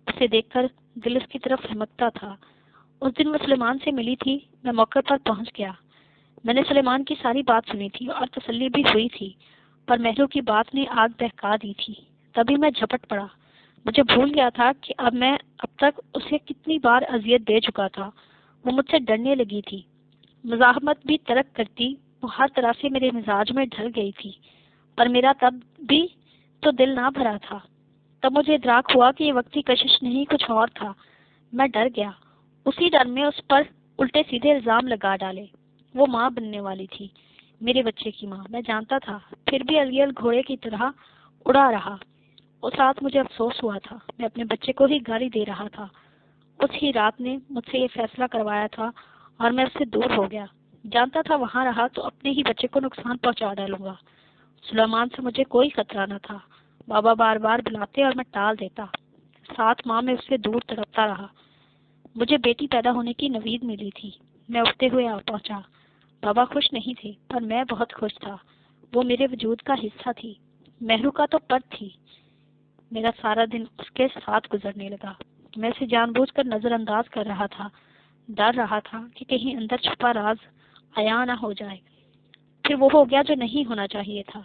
اسے دیکھ کر دل اس کی طرف ہمکتا تھا۔ اس دن وہ سلیمان سے ملی تھی، میں موقع پر پہنچ گیا۔ میں نے سلیمان کی ساری بات سنی تھی اور تسلی بھی ہوئی تھی، پر مہروں کی بات نے آگ بہکا دی تھی۔ تبھی میں جھپٹ پڑا۔ مجھے بھول گیا تھا کہ میں اب تک اسے کتنی بار اذیت دے چکا تھا۔ وہ مجھ سے ڈرنے لگی تھی، مزاحمت بھی ترک کرتی۔ وہ ہر طرح سے میرے مزاج میں ڈھل گئی تھی، پر میرا تب بھی تو دل نہ بھرا تھا۔ تب مجھے ادراک ہوا کہ یہ وقتی کشش نہیں، کچھ اور تھا۔ میں ڈر گیا۔ اسی ڈر میں اس پر الٹے سیدھے الزام لگا ڈالے۔ وہ ماں بننے والی تھی، میرے بچے کی ماں، میں جانتا تھا، پھر بھی الیل گھوڑے کی طرح اڑا رہا۔ اس رات مجھے افسوس ہوا تھا، میں اپنے بچے کو ہی گالی دے رہا تھا۔ اس ہی رات نے مجھ سے یہ فیصلہ کروایا تھا اور میں اس سے دور ہو گیا۔ جانتا تھا وہاں رہا تو اپنے ہی بچے کو نقصان پہنچا ڈالوں گا۔ سلیمان سے مجھے کوئی خطرہ نہ تھا۔ بابا بار بار بلاتے اور میں ٹال دیتا۔ 7 ماہ میں اس سے دور تڑپتا رہا۔ مجھے بیٹی پیدا ہونے کی نوید ملی تھی۔ میں اٹھتے ہوئے آ پہنچا۔ بابا خوش نہیں تھے، پر میں بہت خوش تھا۔ وہ میرے وجود کا حصہ تھی، مہرو کا تو پرت تھی۔ میرا سارا دن اس کے ساتھ گزرنے لگا۔ میں اسے جان بوجھ کر نظر انداز کر رہا تھا، ڈر رہا تھا کہ کہیں اندر چھپا راز عیاں نہ ہو جائے۔ پھر وہ ہو گیا جو نہیں ہونا چاہیے تھا۔